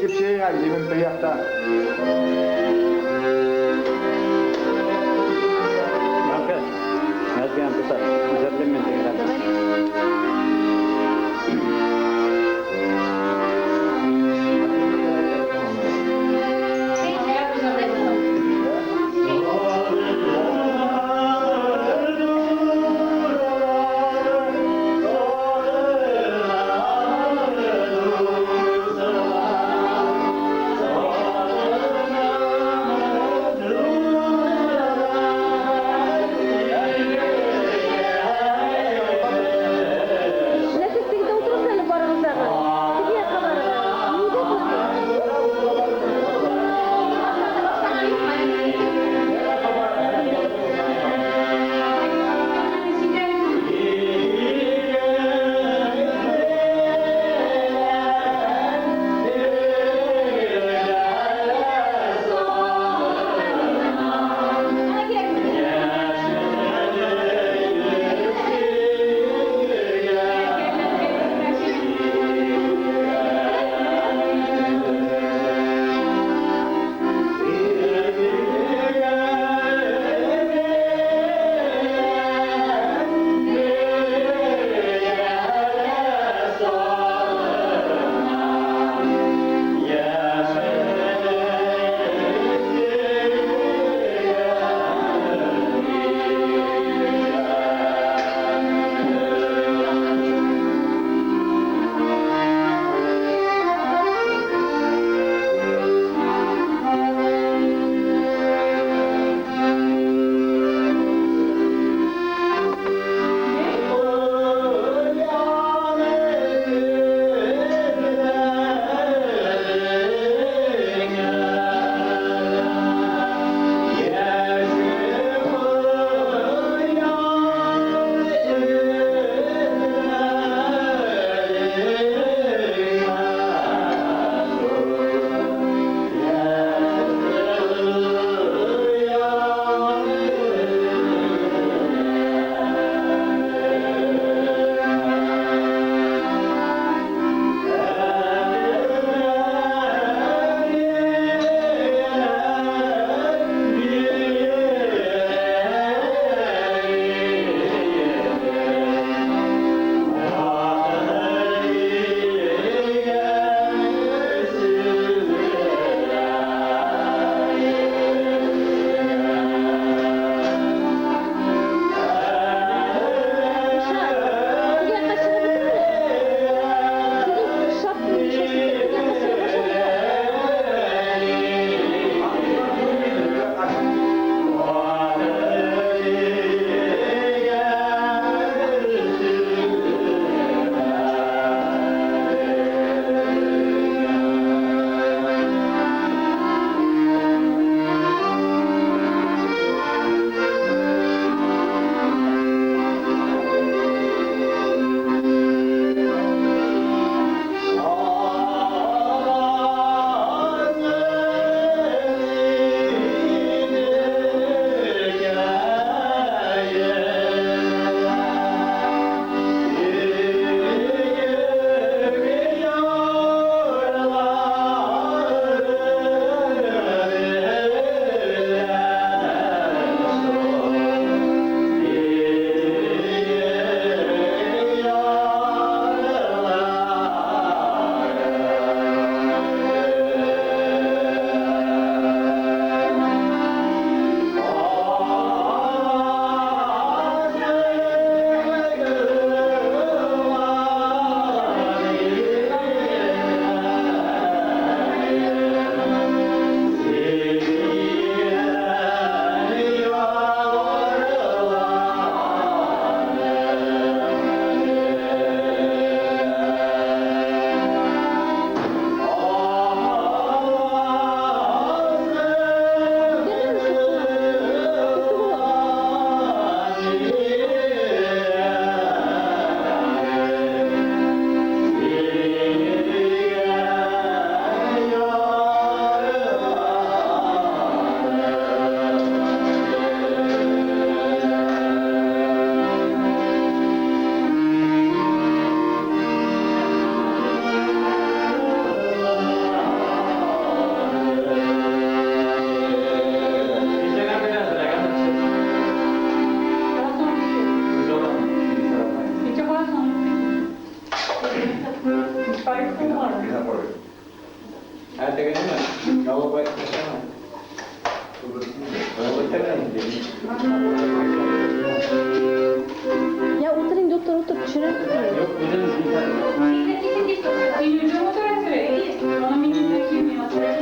geçip şey geldi benim kıyakta. Oke. Latihan pusat. Adjustment tinggal. Yine koy. Her tekene mi? Yavru bayık taşına. Ya oturayım doktor otur pişirelim. Yok biriniz bir tane. Yüzüm oturuyor. Ona minik bir kimi oturuyor.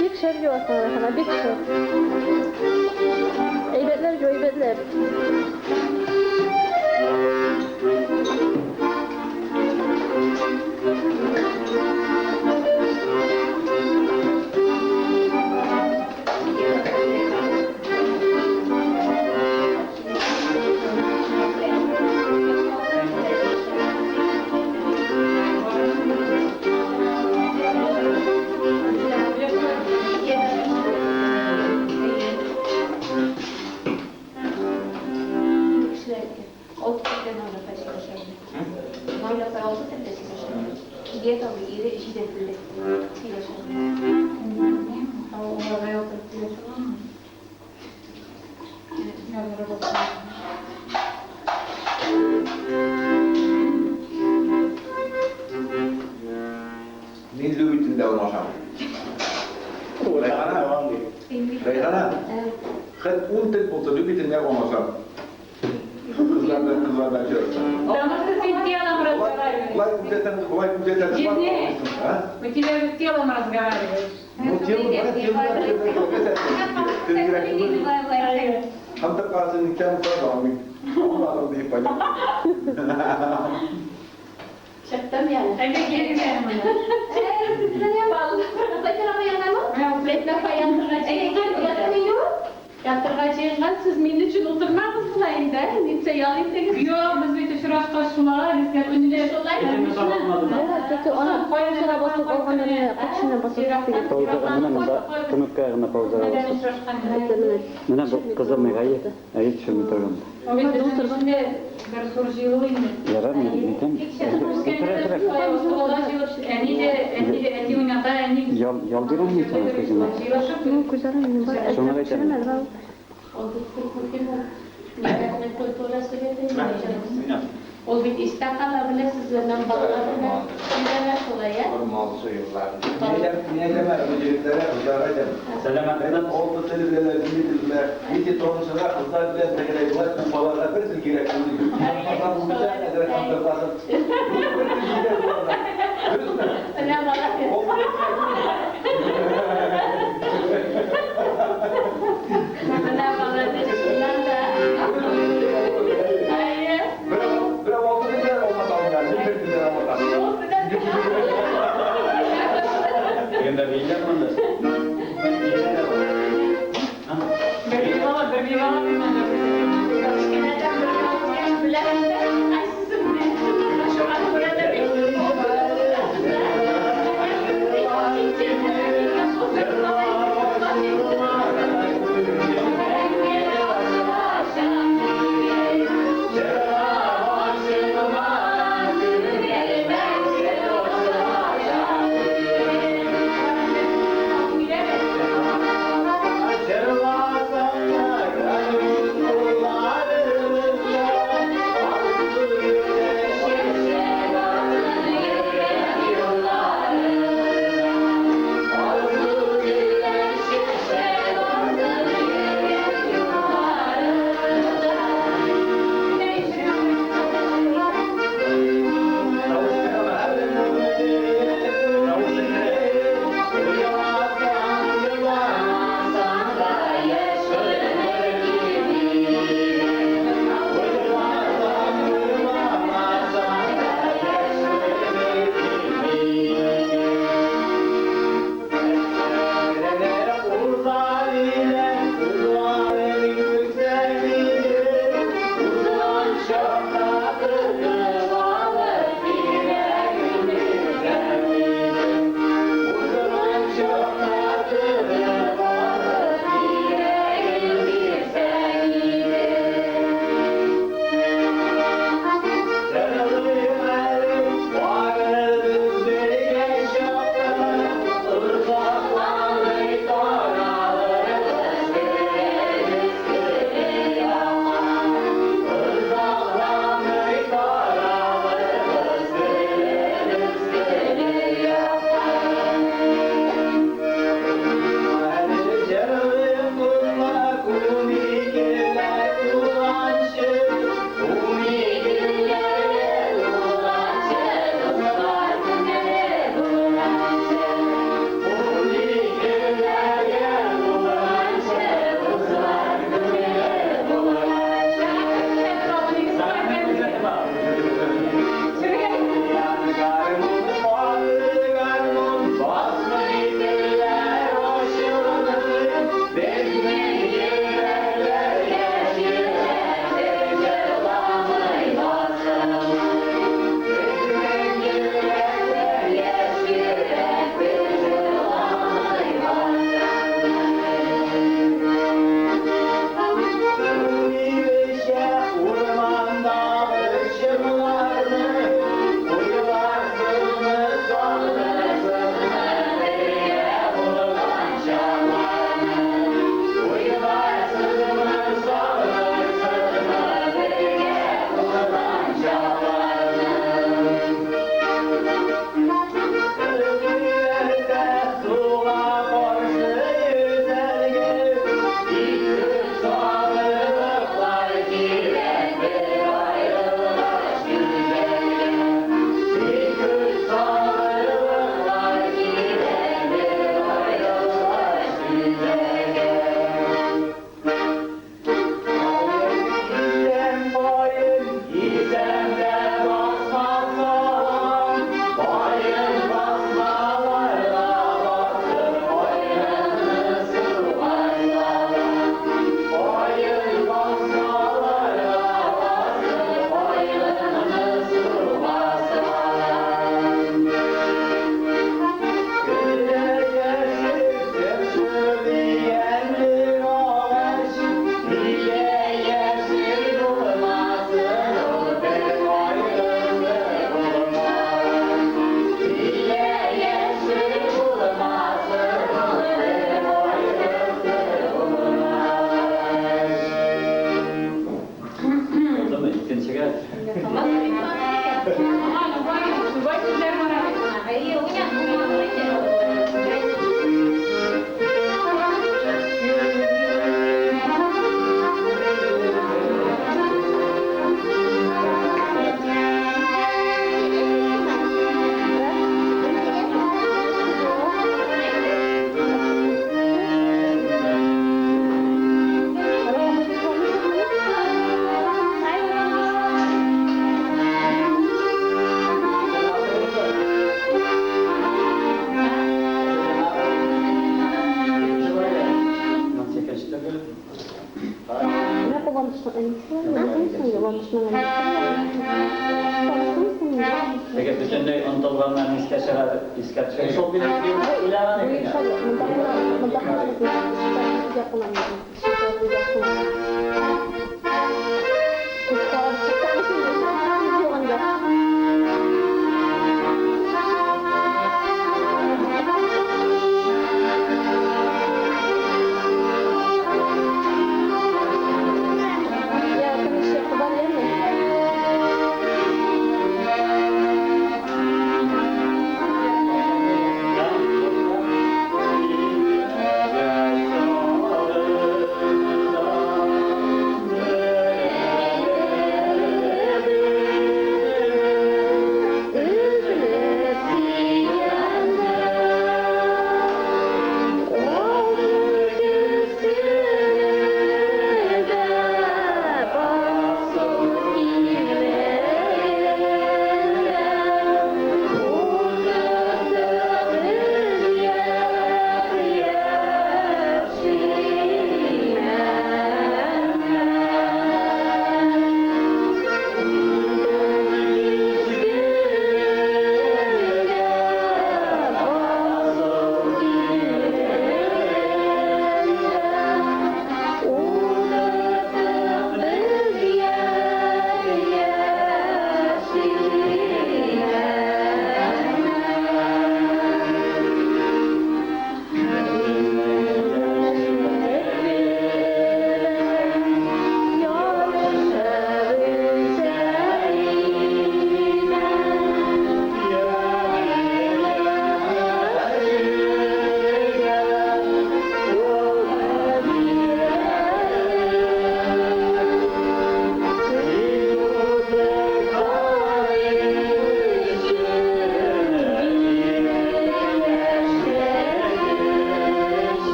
Bir kişiler gibi aslında sana bir kişi. Eybetler gibi eybetler. Dia tahu iri isi dan kulit. Tidak sama. Tahu orang yang kerja sama. Min lübütün de olmasam. Reyhana. Reyhana. Kıt untet bulsa lübütün de olmasam. Kızlardan çağırsan. Tamam, ты телом разговариваешь. Kolay müddetten Ciddi. Мы тебя телом разговариваешь. Hem de kalsın nikahım sonra abi. Allah'ım deyip bana. Şaktan yani. Ada gini kan mana? Sebenarnya bagus. Baca apa yang kamu? Betapa yang terkacau. Yang terkacau kan siz men uchun o'tirmadingiz qilayinda. Nitsa yo'lingiz. Yo'q, biz bitta shurashqa shular, biz unile Ketini sabahmadım. Kötü ona sıra basıp olganda ne kaçına basıp gidiyor. Pauza mana bunda kınık kayığına pauza bastık. Mana bu kızım ayı. Ayı şunu toyunda. O bitta o'tirganda bir surjiyli indi. Yarar mı? Neden? Yol verir mi sana kızıma? Kuzaran var. Sonra geçelim. O bir istakala bile sizlerden bağlarına giderler kolay ya. Normal soyuyorlar. Niyeceğim öncelikleri kızlaracağım. Selametten. Oldu televizyoner, dinlediler. İki toruncular kızlar bile tekerlekler, kumpalarla bir sürü gerek oluyor. Kızlar bu güzel nedir? Kandırlasın. Selam Bravo, oldu dediler olmadan yani. Bir dediler olmadan. Yanda beyler mi? Ay sizin ne? Şu an burada bir Peki bütünlüğü unutulanlarını iskatçıları sol bir ilave edin.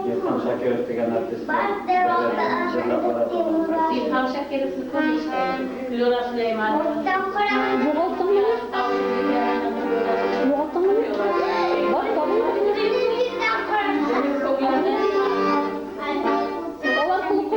İlham Şakirov degan artist. İlham Şakirov'ni ko'rishgan. Gulora Sulaymon. Yo'qotdingmi? Yo'qotdingmi? Bor, toping. Olar qilib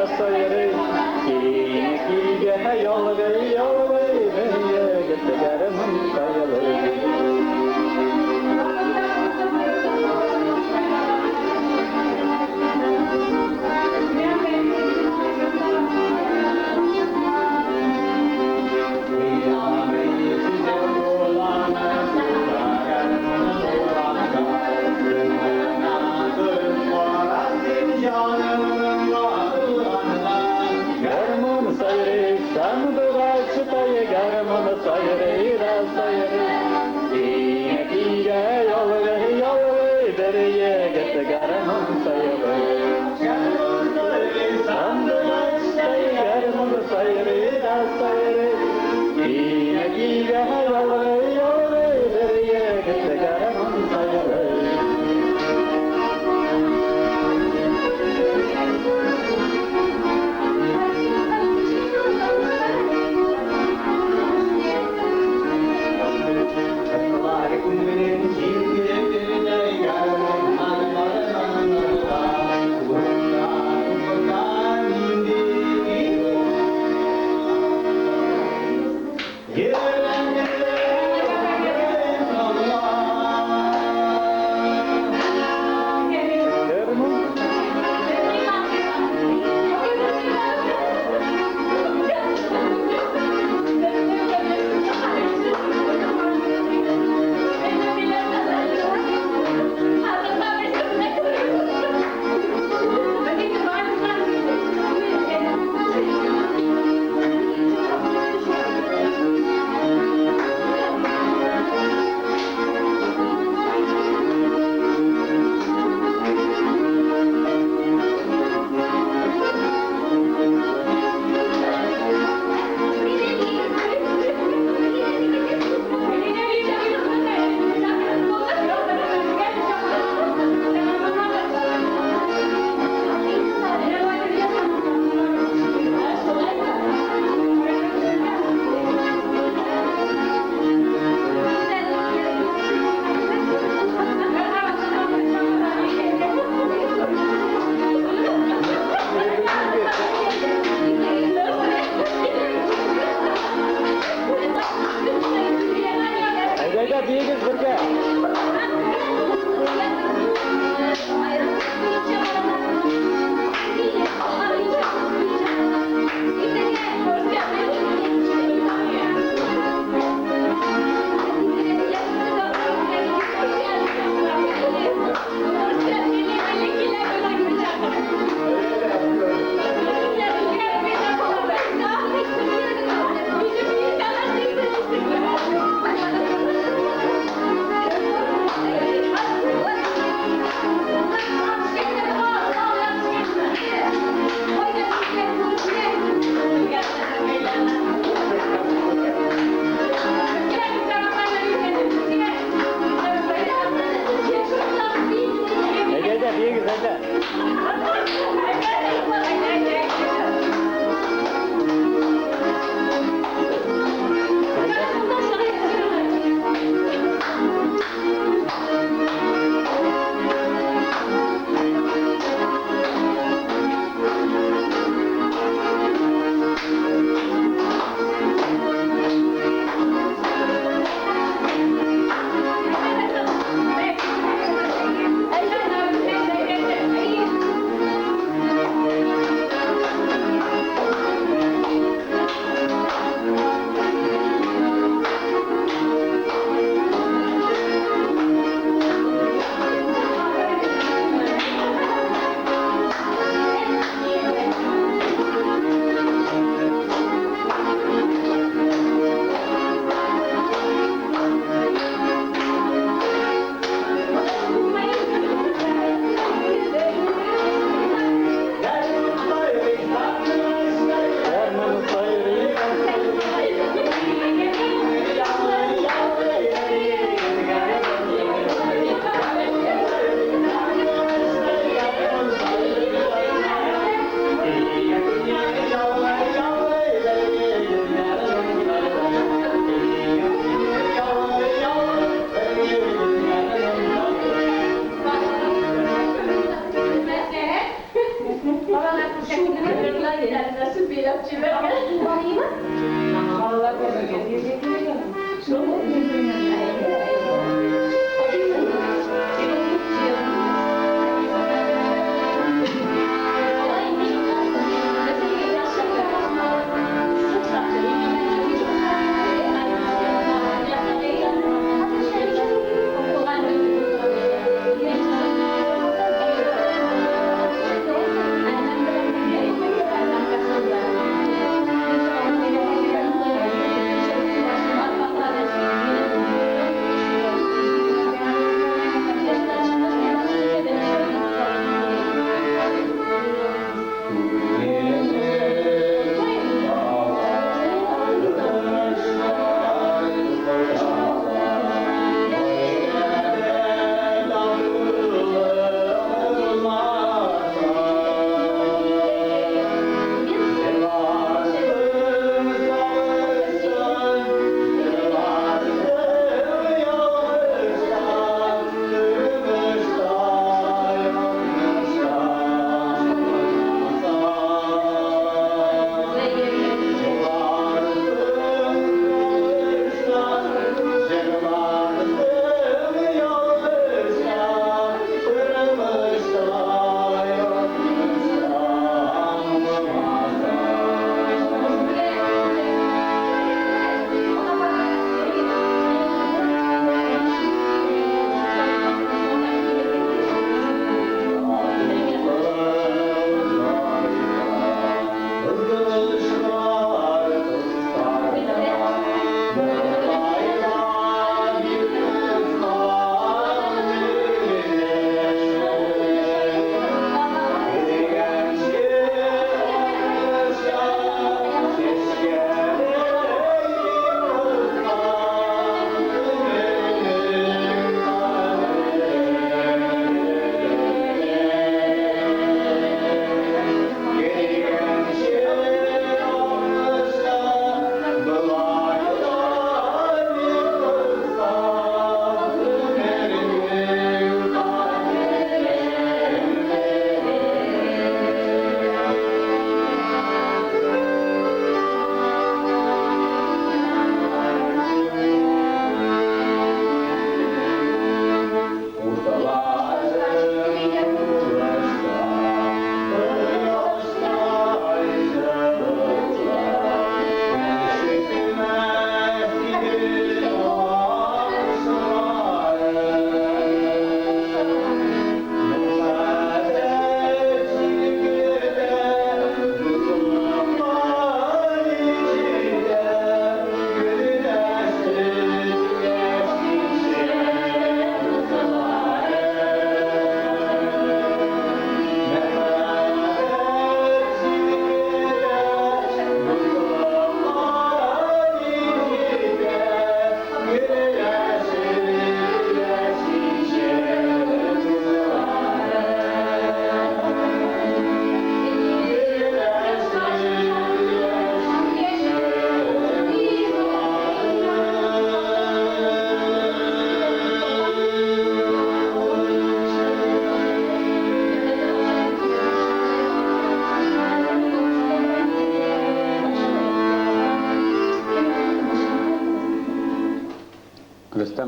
sayırı Kiye yolgay yolgay beriye gitti garımın sayılı Garımın sayırı sandığa çıtayı garımın sayırı da sayırı Kiye yolgay yolgay beriye gitti garımın sayılı sandığa çıtayı garımın sayırı da sayırı Kiye yolgay yolgay beriye gitti garımın sayılı Ayda biyiz birga.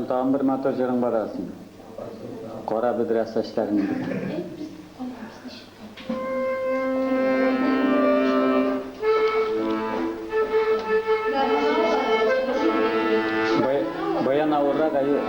tağın bir motor jırın barasın. Qora bidra saçlarını. Bayan avurda kayı.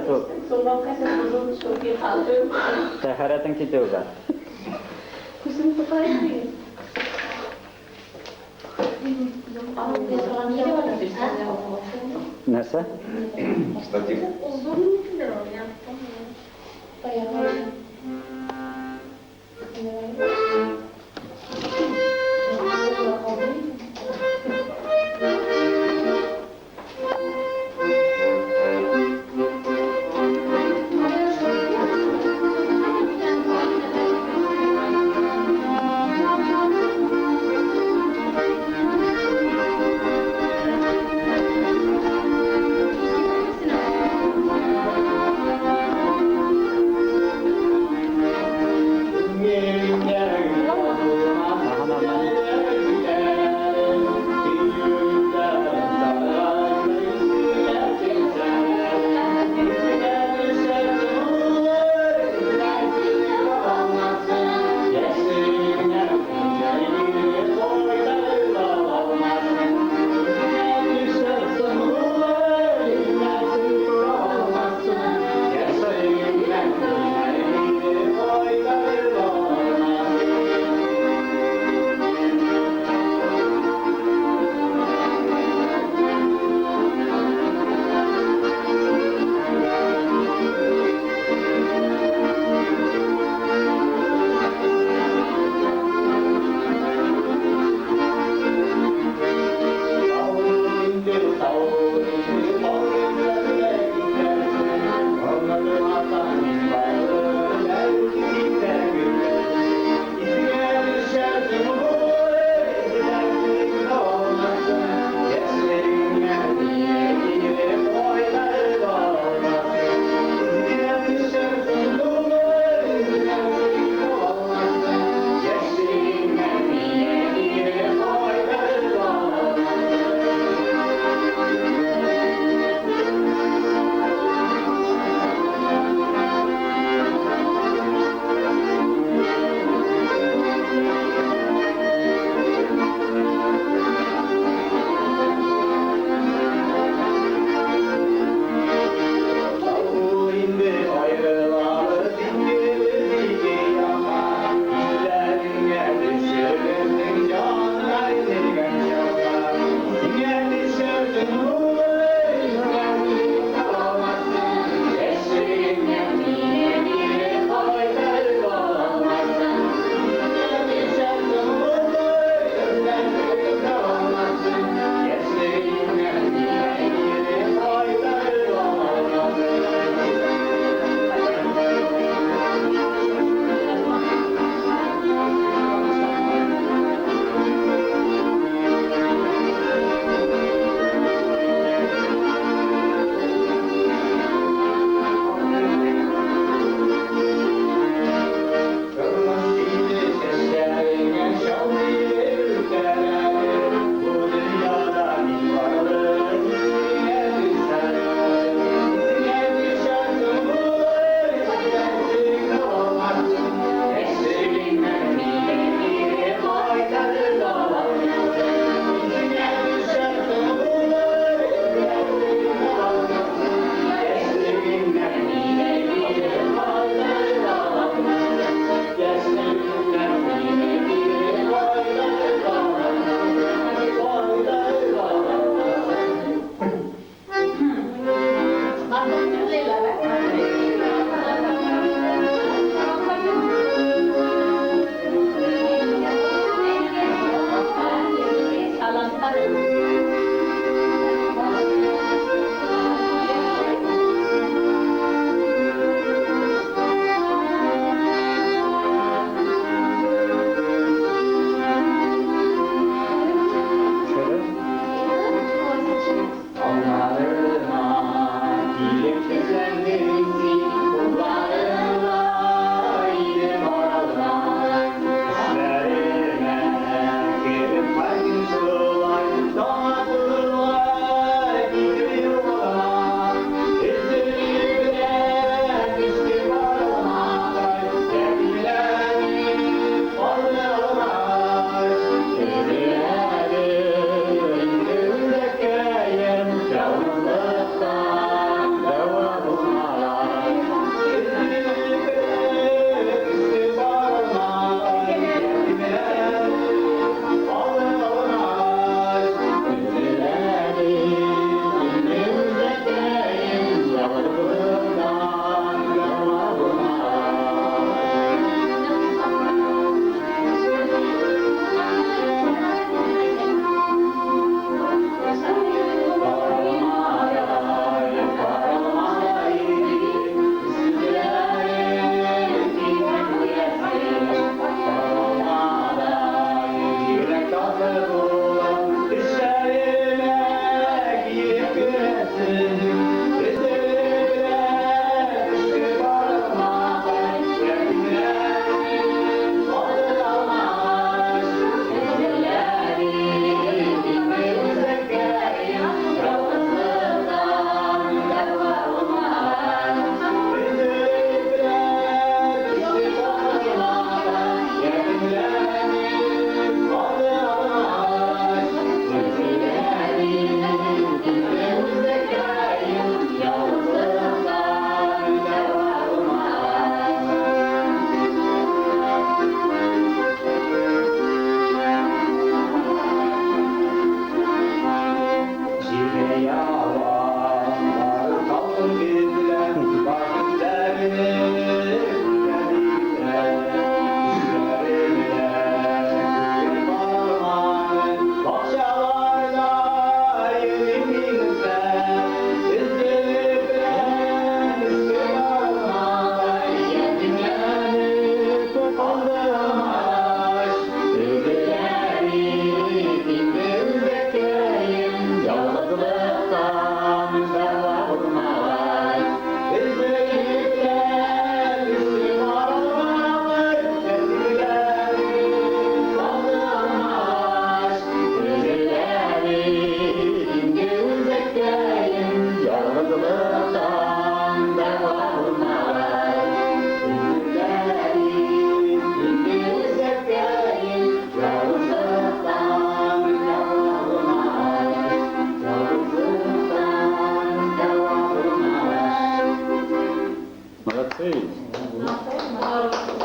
tu. Taharatın kita uga. Nasa? Statif.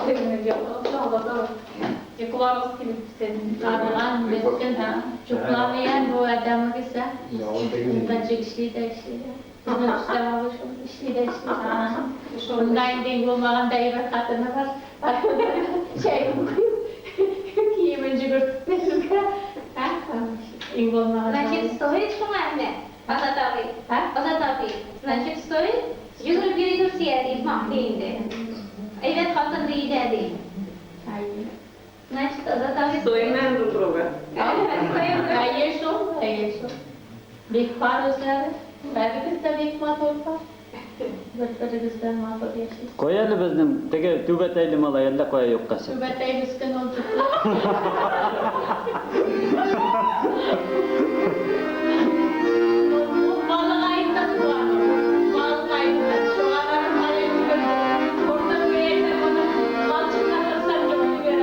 Sevimli yok. Allah'ım. Kulağımız kilip senin. Tanıgan bilsin ha. Çoklamayan bu adamı ise. Bence işi de işi de. Mustafa şu işi de işi de. Bundan değil olmayan da bir kadını var. Şey kiyemin cıgırtmasın ka. Ha? İyi olmayan. Значит, стоит шумать, Azatavi. Azatavi. Значит, стоит yüzünü biri dursiye değil, mahkeyinde. Evet, hatın değil dedi. Hayır. Значит, Azatavi. Stoymen druga. Hayır. Big paroslar. Belki de big motor. Bir motor yaşıyor. Koyalım bizim tege tübeteyli mala yalla koya yok kasıp. Şubetey üstün oldu. Balık ayında var. Balık ayında. Şu an arayıp orada bir yerde bana balçıkla kırsan çok güzel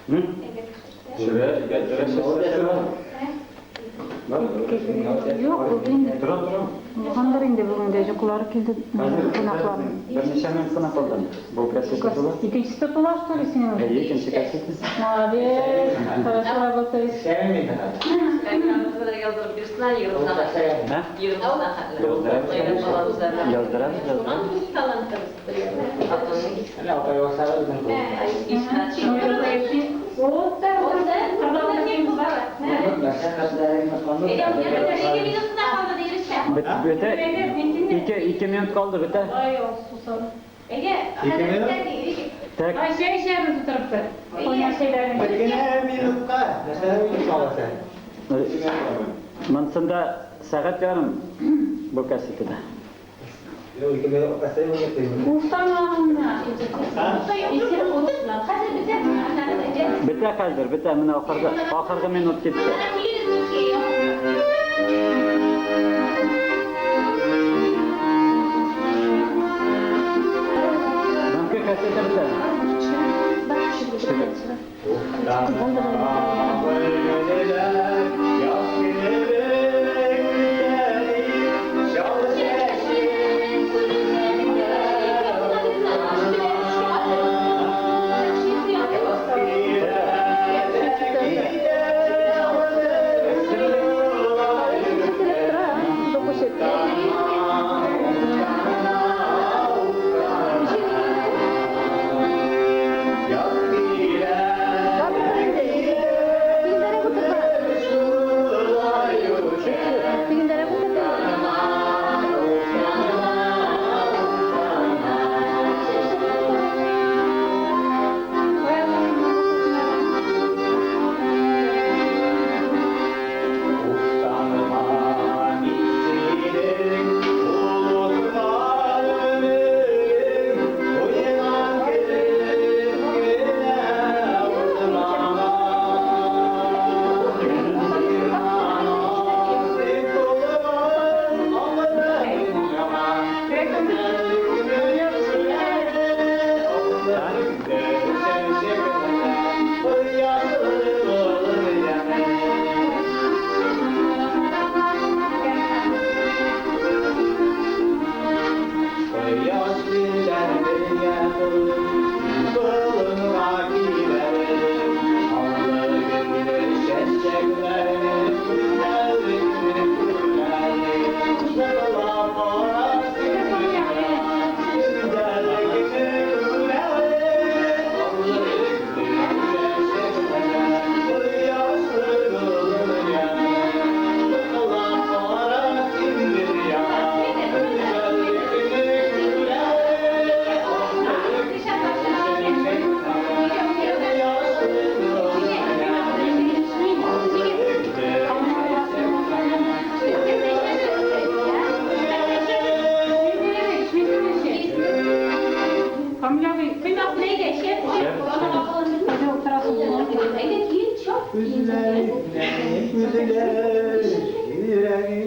Hı? Şuraya Yok, bu indi. Durun. Bukanlar indi bugün de çocuklar keldi. Konaklar. Bir neçe men sınıf oldu. Bu kaseti dolu. İkincisi de tulaş turisini. İkinci kaseti. Mavi, para batırız. Ha? Yıldırım. Bite 2 minut kaldı bite. Tek Ay şey bu tarafta. Konya şeylerini. Mansında saat yarım bu kasetede. Ustamağına. Bite kaldır bite min ahırga minut gitti. Mümkün kasete bite.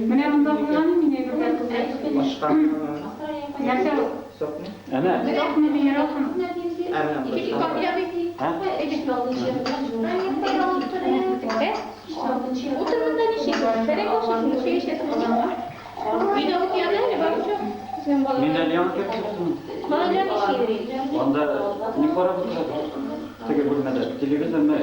Mene bunda kullanayım yine bir Başka. Nerede? Sok ne? Ana. Yok mu bir yok mu? Ha? Minden yan köpçüsün. Onda Nikora bu tarafa. Tek bulmadı. Televizyon mu?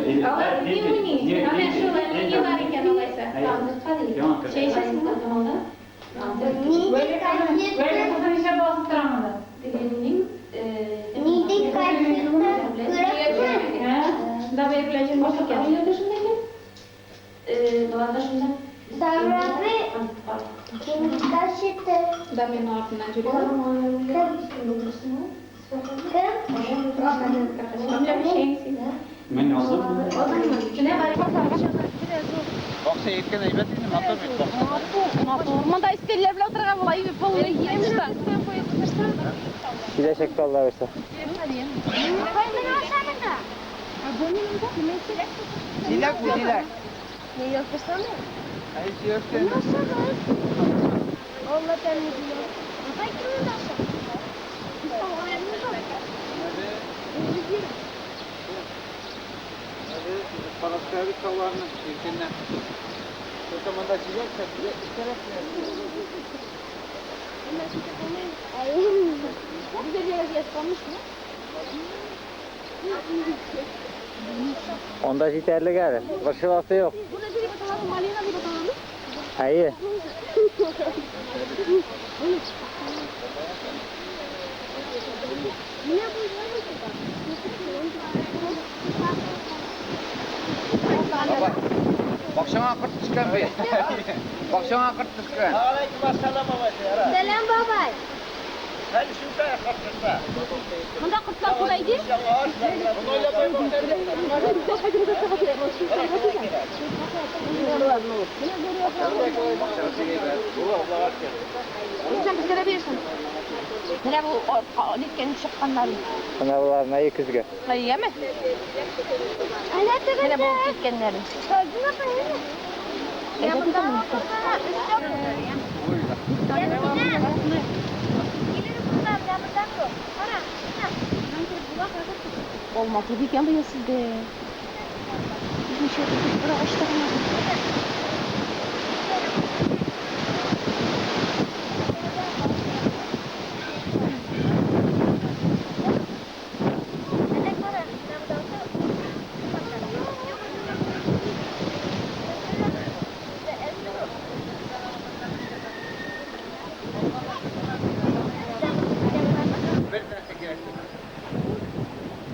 Böyle kadın işe bastıramadı. Neydi kaçtı? Da verilecek başka Sarrafı kaçtı. da benim altından yürüyor. Men yazdım. Baksa yetken aybetini motor bit. Ormanda isterler bile oturgan olayı bir polu yemişler. Bir de çekti Allah verse. Dilek bu dilek. Ne yapıyorsun? Hayır şey yok senin. Allah tanrı diyor. Bak kimin nasıl? Balıkları tavarını yürkenler. O zaman da çiğnerse bize istemez Güzel yere yatmamış mı? Onda yeterli geldi. Başka yok. Burada bir bakalım, Malina bir bakalım. Hayır. Niye bu? Bakşama kırt çıkan be. Bakşama kırt çıkan. Aleykümselam babacığım. Selam babay. Hadi şuraya kalkırsa. Bunda kurtlar buradaydı. Sen bize verirsin. Nere bu dükkanı çıkanlar? Bunlar neyi kızgı? Hayır mi? Nere bu dükkanları? Ya bundan mı? Olmaz dedik ya bu sizde. Bir şey dedik bırak işte.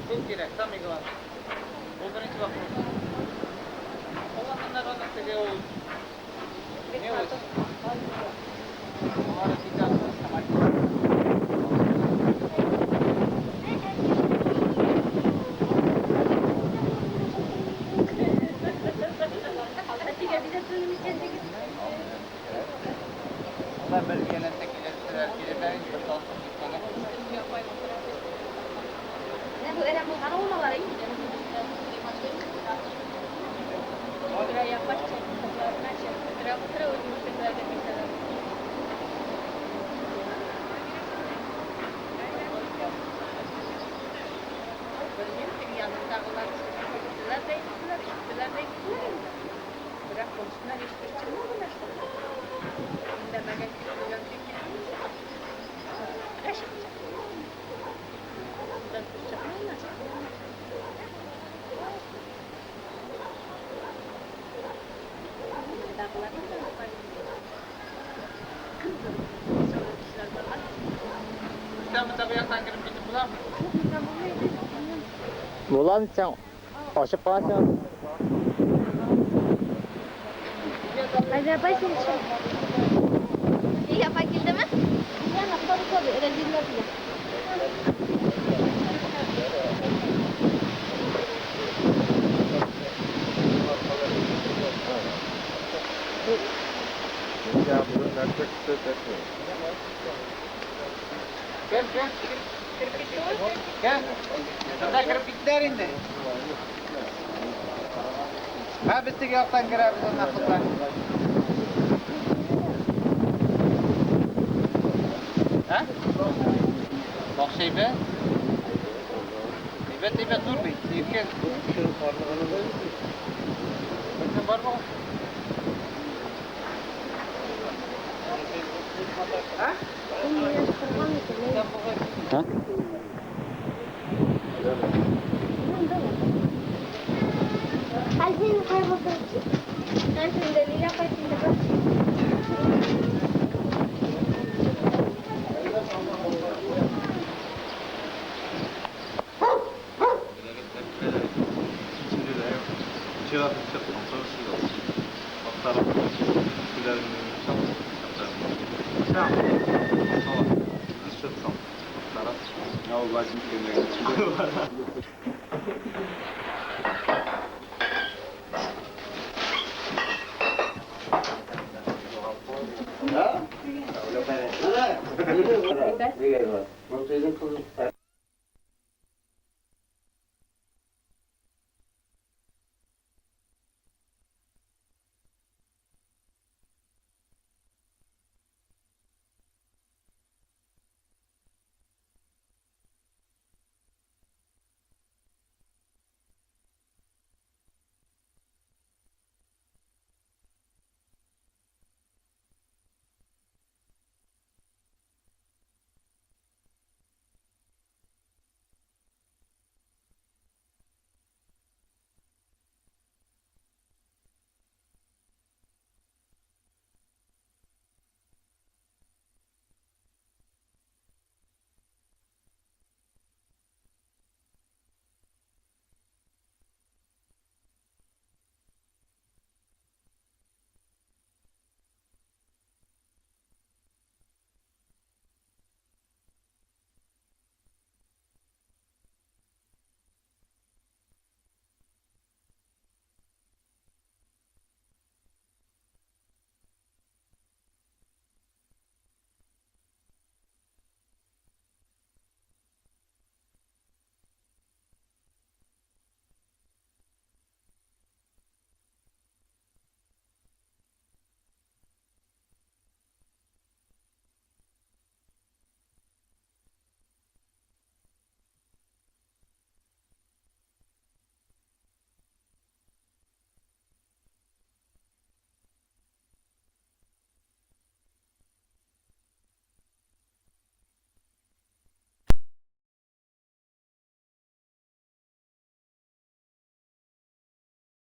Çok gerek, tam iyi var. O birinci bak. Olanlar ona tege o. Ne o? Onlara dikkat Allah bir gelen tekrar gidelim. Bu era bu hanım mı var? Oraya yaklaşacak. Biraz sıra uyumuş tekrar mesela. Bırak konuşsunlar hiçbir çıkmadılar. Demeden çıkıyorlar. Kaçın. Ben çıkmıyorlar. Sen bu tabi yaktan girip gidip bular mı? Bulan sen aşıp kalsın. Acaba şimdi iyi yapak girdi mi? Yani tabii öyle girmez bile. Gel gel. Gel. Şurada kirpikler indi. Ha bittik yaktan girer biz ondan kutlar. Ha? Bak şey be. Evet dur bir. Yürüyen. Bakın var mı? Ha? Ha? Kalbini kaybolduğu için. Ben şimdi Lila kaçınca bak. Ha? Öyle ben. Öyle. Öyle. Öyle.